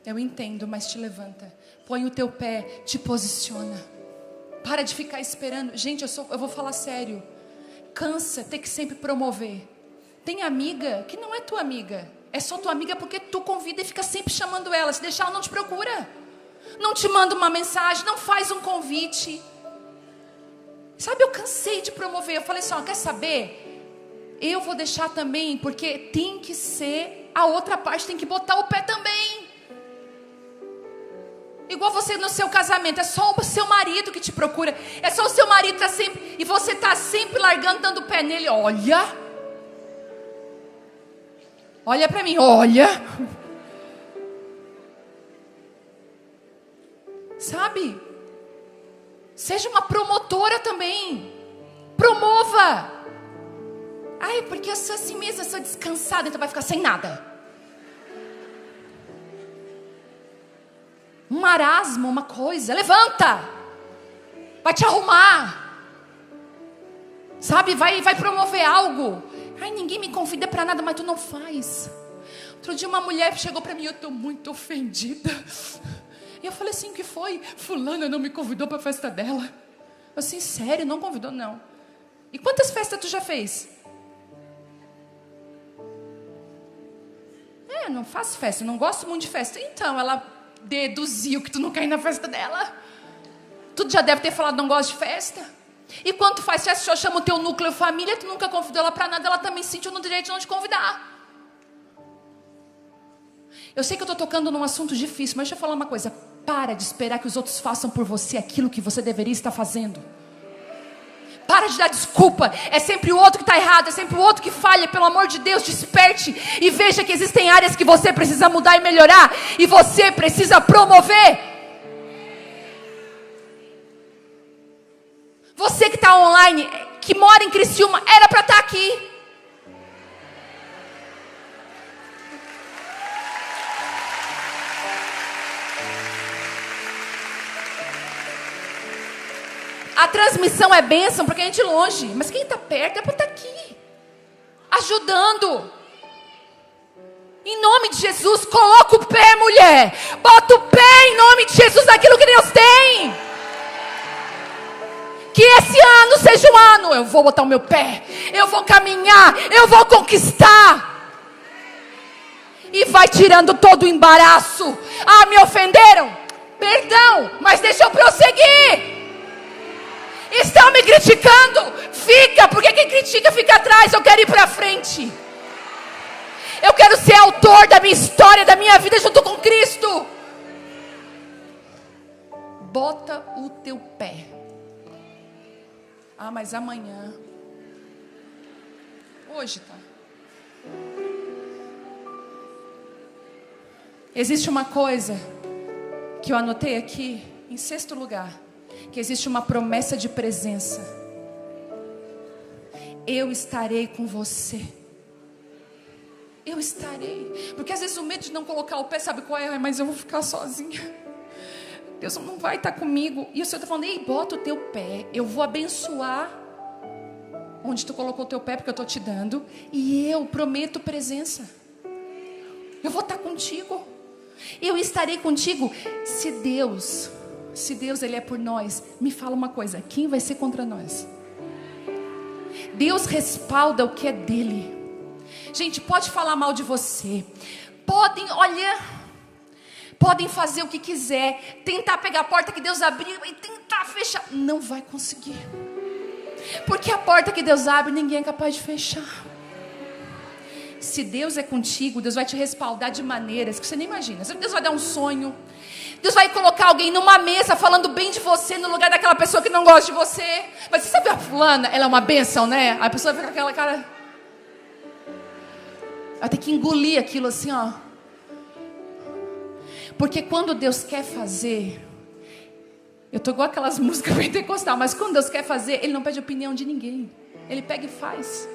Eu entendo, mas te levanta. Põe o teu pé, te posiciona. Para de ficar esperando. Gente, eu vou falar sério. Cansa ter que sempre promover. Tem amiga que não é tua amiga. É só tua amiga porque tu convida e fica sempre chamando ela. Se deixar, ela não te procura. Não te manda uma mensagem, não faz um convite. Sabe, eu cansei de promover. Eu falei assim, ó, quer saber? Eu vou deixar também, porque tem que ser, a outra parte tem que botar o pé também. Igual você no seu casamento, é só o seu marido que te procura. É só o seu marido tá sempre, e você tá sempre largando, dando o pé nele. Olha pra mim, olha. Sabe? Seja uma promotora também. Promova. Ai, porque eu sou assim mesmo, eu sou descansada, então vai ficar sem nada. Um marasmo, uma coisa. Levanta. Vai te arrumar. Sabe? Vai promover algo. Ai, ninguém me convida para nada, mas tu não faz. Outro dia uma mulher chegou para mim, eu estou muito ofendida. E eu falei assim, o que foi? Fulana não me convidou para a festa dela. Eu assim, sério, não convidou? Não. E quantas festas tu já fez? Não faço festa, não gosto muito de festa. Então, ela deduziu que tu não quer ir na festa dela. Tu já deve ter falado não gosta de festa. E quando tu faz festa, só chama o teu núcleo família, tu nunca convidou ela para nada, ela também sentiu no direito de não te convidar. Eu sei que eu estou tocando num assunto difícil, mas deixa eu falar uma coisa. Para de esperar que os outros façam por você aquilo que você deveria estar fazendo. Para de dar desculpa. É sempre o outro que está errado, é sempre o outro que falha. Pelo amor de Deus, desperte e veja que existem áreas que você precisa mudar e melhorar. E você precisa promover. Você que está online, que mora em Criciúma, era para estar aqui. A transmissão é bênção para quem é de longe, mas quem está perto é para estar aqui, ajudando. Em nome de Jesus, coloca o pé, mulher. Bota o pé em nome de Jesus naquilo que Deus tem. Que esse ano seja um ano. Eu vou botar o meu pé, eu vou caminhar, eu vou conquistar. E vai tirando todo o embaraço. Ah, me ofenderam? Perdão, mas deixa eu prosseguir. Estão me criticando? Fica, porque quem critica fica atrás. Eu quero ir para frente. Eu quero ser autor da minha história, da minha vida junto com Cristo. Bota o teu pé. Ah, mas amanhã. Hoje tá. Existe uma coisa que eu anotei aqui, em 6º lugar. Que existe uma promessa de presença. Eu estarei com você. Eu estarei. Porque às vezes o medo de não colocar o pé, sabe qual é? Mas eu vou ficar sozinha. Deus não vai estar comigo. E o Senhor está falando, ei, bota o teu pé. Eu vou abençoar onde tu colocou o teu pé, porque eu estou te dando. E eu prometo presença. Eu vou estar contigo. Eu estarei contigo. Se Deus Ele é por nós, me fala uma coisa, quem vai ser contra nós? Deus respalda o que é dele. Gente, pode falar mal de você, podem fazer o que quiser, tentar pegar a porta que Deus abriu e tentar fechar, não vai conseguir, porque a porta que Deus abre, ninguém é capaz de fechar. Se Deus é contigo, Deus vai te respaldar de maneiras que você nem imagina. Deus vai dar um sonho, Deus vai colocar alguém numa mesa falando bem de você no lugar daquela pessoa que não gosta de você. Mas você sabe a fulana, ela é uma bênção, né? Aí a pessoa fica com aquela cara, vai ter que engolir aquilo assim, ó. Porque quando Deus quer fazer, eu tô igual aquelas músicas pentecostal, mas quando Deus quer fazer, Ele não pede opinião de ninguém. Ele pega e faz.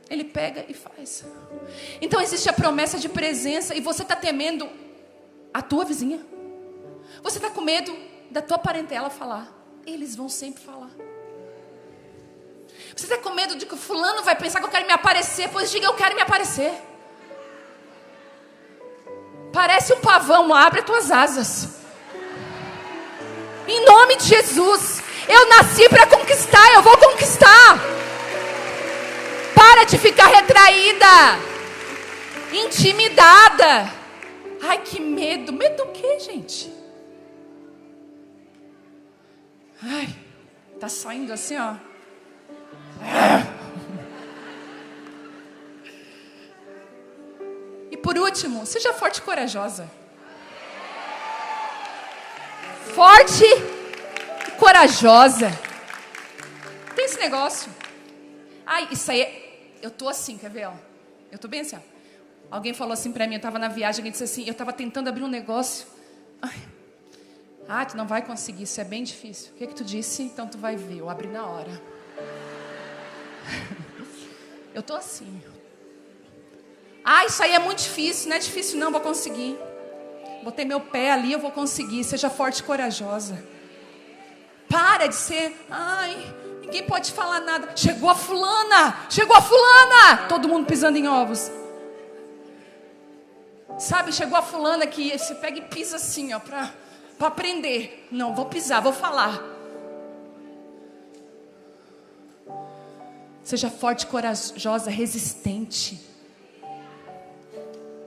Ele pega e faz. Então existe a promessa de presença. E você está temendo a tua vizinha. Você está com medo da tua parentela falar. Eles vão sempre falar. Você está com medo de que o fulano vai pensar que eu quero me aparecer. Pois diga, eu quero me aparecer. Parece um pavão, abre as tuas asas. Em nome de Jesus. Eu nasci para conquistar, eu vou conquistar. Para de ficar retraída, intimidada. Ai, que medo. Medo do quê, gente? Ai, tá saindo assim, ó. E por último, seja forte e corajosa. Forte e corajosa. Tem esse negócio. Ai, isso aí eu tô assim, quer ver, ó? Eu tô bem assim, ó. Alguém falou assim pra mim, eu tava na viagem, alguém disse assim, eu tava tentando abrir um negócio. Ai, tu não vai conseguir, isso é bem difícil. O que tu disse? Então tu vai ver, eu abri na hora. Eu tô assim. Ah, isso aí é muito difícil, não é difícil não, vou conseguir. Botei meu pé ali, eu vou conseguir. Seja forte e corajosa. Para de ser, ai, ninguém pode falar nada. Chegou a fulana, chegou a fulana. Todo mundo pisando em ovos. Sabe, chegou a fulana que você pega e pisa assim, ó, para aprender. Não, vou pisar, vou falar. Seja forte, corajosa, resistente.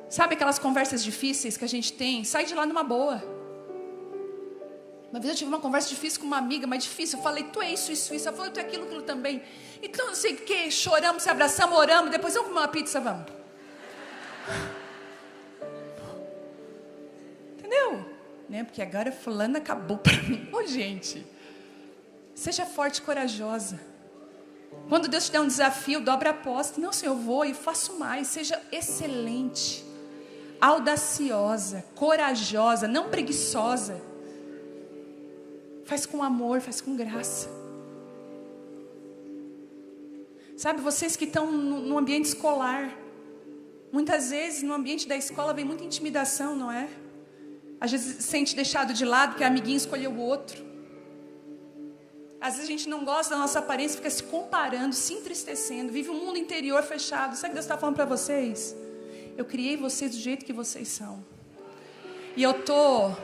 Sabe aquelas conversas difíceis que a gente tem? Sai de lá numa boa. Uma vez eu tive uma conversa difícil com uma amiga, mas difícil. Eu falei, tu é isso, isso, isso. Ela falou, tu é aquilo, aquilo também. Então não sei o que, choramos, se abraçamos, oramos. Depois vamos comer uma pizza, vamos. Entendeu? Né? Porque agora fulano acabou para mim. Ô, gente, seja forte e corajosa. Quando Deus te der um desafio, dobra a aposta. Não, Senhor, eu vou e faço mais. Seja excelente, audaciosa, corajosa, não preguiçosa. Faz com amor, faz com graça. Sabe, vocês que estão no ambiente escolar, muitas vezes no ambiente da escola vem muita intimidação, não é? Às vezes se sente deixado de lado porque a amiguinha escolheu o outro. Às vezes a gente não gosta da nossa aparência, fica se comparando, se entristecendo, vive um mundo interior fechado. Sabe o que Deus está falando para vocês? Eu criei vocês do jeito que vocês são. E eu estou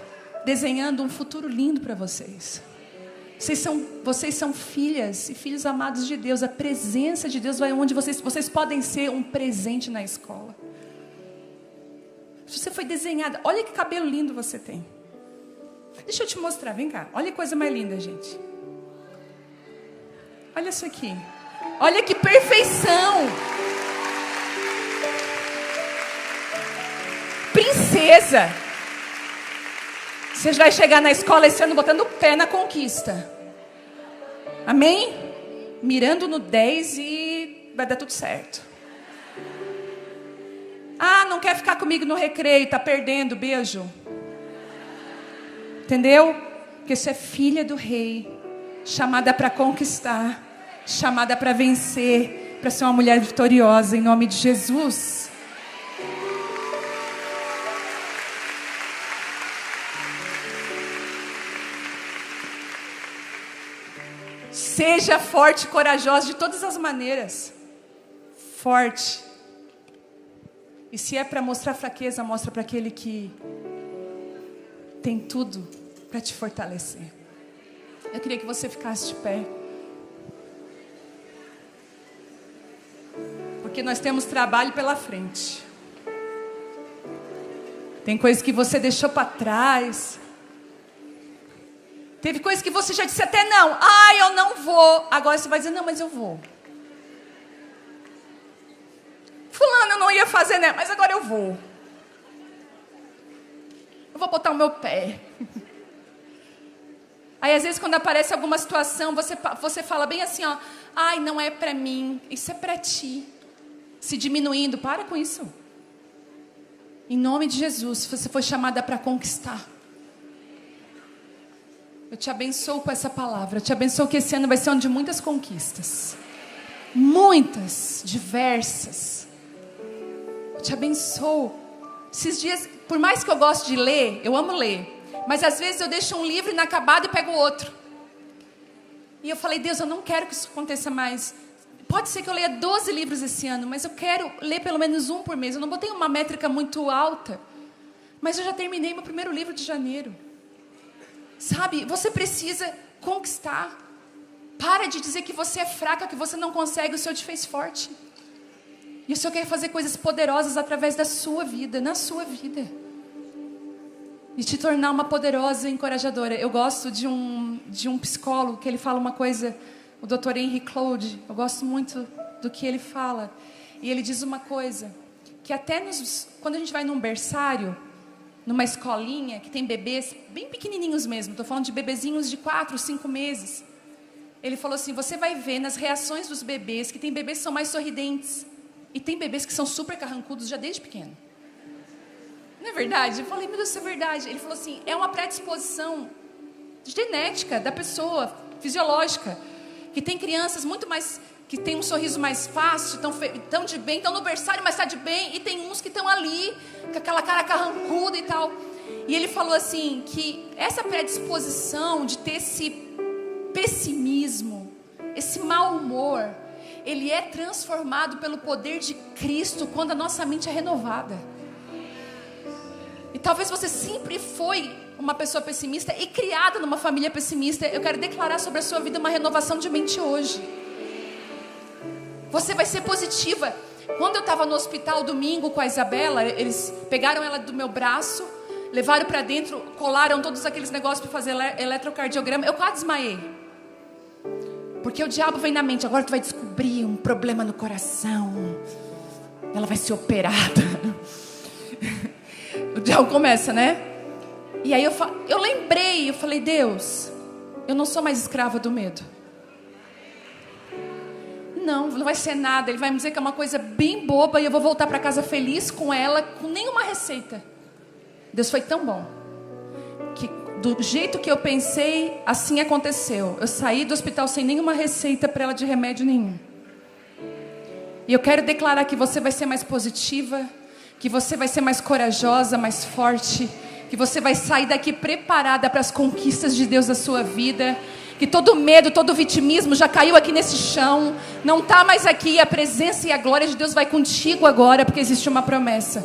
desenhando um futuro lindo para vocês. Vocês são filhas e filhos amados de Deus. A presença de Deus vai onde vocês podem ser um presente na escola. Você foi desenhada. Olha que cabelo lindo você tem. Deixa eu te mostrar, vem cá. Olha que coisa mais linda, gente. Olha isso aqui. Olha que perfeição. Princesa. Você vai chegar na escola esse ano botando o pé na conquista. Amém? Mirando no 10 e vai dar tudo certo. Ah, não quer ficar comigo no recreio, tá perdendo, beijo. Entendeu? Porque você é filha do rei, chamada para conquistar, chamada para vencer, para ser uma mulher vitoriosa, em nome de Jesus. Seja forte e corajosa de todas as maneiras. Forte. E se é para mostrar fraqueza, mostra para aquele que tem tudo para te fortalecer. Eu queria que você ficasse de pé. Porque nós temos trabalho pela frente. Tem coisas que você deixou para trás. Teve coisas que você já disse até não. Ai, eu não vou. Agora você vai dizer, não, mas eu vou. Fulano, eu não ia fazer, né? Mas agora eu vou. Eu vou botar o meu pé. Aí, às vezes, quando aparece alguma situação, você fala bem assim, ó. Ai, não é pra mim. Isso é pra ti. Se diminuindo. Para com isso. Em nome de Jesus, você foi chamada para conquistar. Eu te abençoo com essa palavra. Eu te abençoo que esse ano vai ser um de muitas conquistas. Muitas, diversas. Eu te abençoo. Esses dias, por mais que eu goste de ler, eu amo ler. Mas às vezes eu deixo um livro inacabado e pego outro. E eu falei, Deus, eu não quero que isso aconteça mais. Pode ser que eu leia 12 livros esse ano, mas eu quero ler pelo menos um por mês. Eu não botei uma métrica muito alta, mas eu já terminei meu primeiro livro de janeiro. Sabe, você precisa conquistar. Para de dizer que você é fraca, que você não consegue, o Senhor te fez forte. E o Senhor quer fazer coisas poderosas através da sua vida, na sua vida. E te tornar uma poderosa encorajadora. Eu gosto de um psicólogo que ele fala uma coisa... O Dr. Henry Cloud, eu gosto muito do que ele fala. E ele diz uma coisa, que até quando a gente vai num berçário, numa escolinha, que tem bebês bem pequenininhos mesmo, estou falando de bebezinhos de 4, 5 meses. Ele falou assim, você vai ver nas reações dos bebês, que tem bebês que são mais sorridentes, e tem bebês que são super carrancudos já desde pequeno. Não é verdade? Eu falei, meu Deus, isso é verdade. Ele falou assim, é uma predisposição genética da pessoa, fisiológica. Que tem crianças muito mais, que tem um sorriso mais fácil, estão de bem, estão no berçário, mas está de bem. E tem uns que estão ali, com aquela cara carrancuda e tal. E ele falou assim, que essa predisposição de ter esse pessimismo, esse mau humor, ele é transformado pelo poder de Cristo quando a nossa mente é renovada. E talvez você sempre foi uma pessoa pessimista e criada numa família pessimista. Eu quero declarar sobre a sua vida uma renovação de mente hoje. Você vai ser positiva. Quando eu estava no hospital domingo com a Isabela, eles pegaram ela do meu braço, levaram para dentro, colaram todos aqueles negócios para fazer eletrocardiograma. Eu quase desmaiei. Porque o diabo vem na mente, agora tu vai descobrir um problema no coração. Ela vai ser operada. O diabo começa, né? E aí eu lembrei, eu falei, Deus, eu não sou mais escrava do medo. Não vai ser nada. Ele vai me dizer que é uma coisa bem boba e eu vou voltar para casa feliz com ela, com nenhuma receita. Deus foi tão bom que do jeito que eu pensei, assim aconteceu. Eu saí do hospital sem nenhuma receita para ela de remédio nenhum. E eu quero declarar que você vai ser mais positiva, que você vai ser mais corajosa, mais forte, que você vai sair daqui preparada para as conquistas de Deus da sua vida, que todo medo, todo vitimismo já caiu aqui nesse chão, não está mais aqui, a presença e a glória de Deus vai contigo agora, porque existe uma promessa.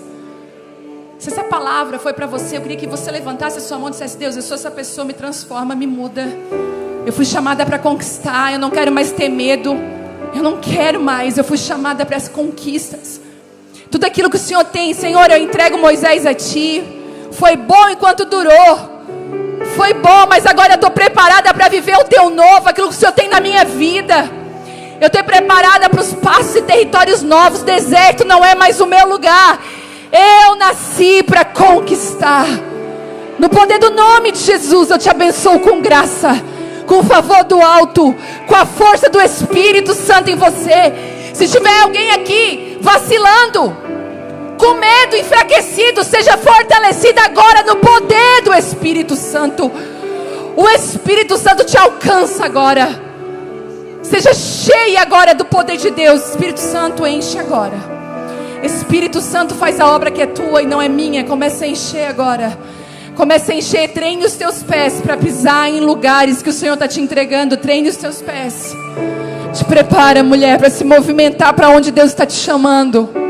Se essa palavra foi para você, eu queria que você levantasse a sua mão e dissesse, Deus, eu sou essa pessoa, me transforma, me muda, eu fui chamada para conquistar, eu não quero mais ter medo, eu não quero mais, eu fui chamada para as conquistas, tudo aquilo que o Senhor tem, Senhor, eu entrego Moisés a Ti. Foi bom enquanto durou. Foi bom, mas agora eu estou preparada para viver o Teu novo, aquilo que o Senhor tem na minha vida. Eu estou preparada para os passos e territórios novos. Deserto não é mais o meu lugar. Eu nasci para conquistar. No poder do nome de Jesus, eu te abençoo com graça, com o favor do alto, com a força do Espírito Santo em você. Se tiver alguém aqui vacilando, com medo, enfraquecido, seja fortalecida agora no poder do Espírito Santo. O Espírito Santo te alcança agora. Seja cheia agora do poder de Deus. Espírito Santo, enche agora. Espírito Santo, faz a obra que é tua e não é minha. Comece a encher agora. Comece a encher. Treine os teus pés para pisar em lugares que o Senhor está te entregando. Treine os teus pés. Te prepara, mulher, para se movimentar para onde Deus está te chamando.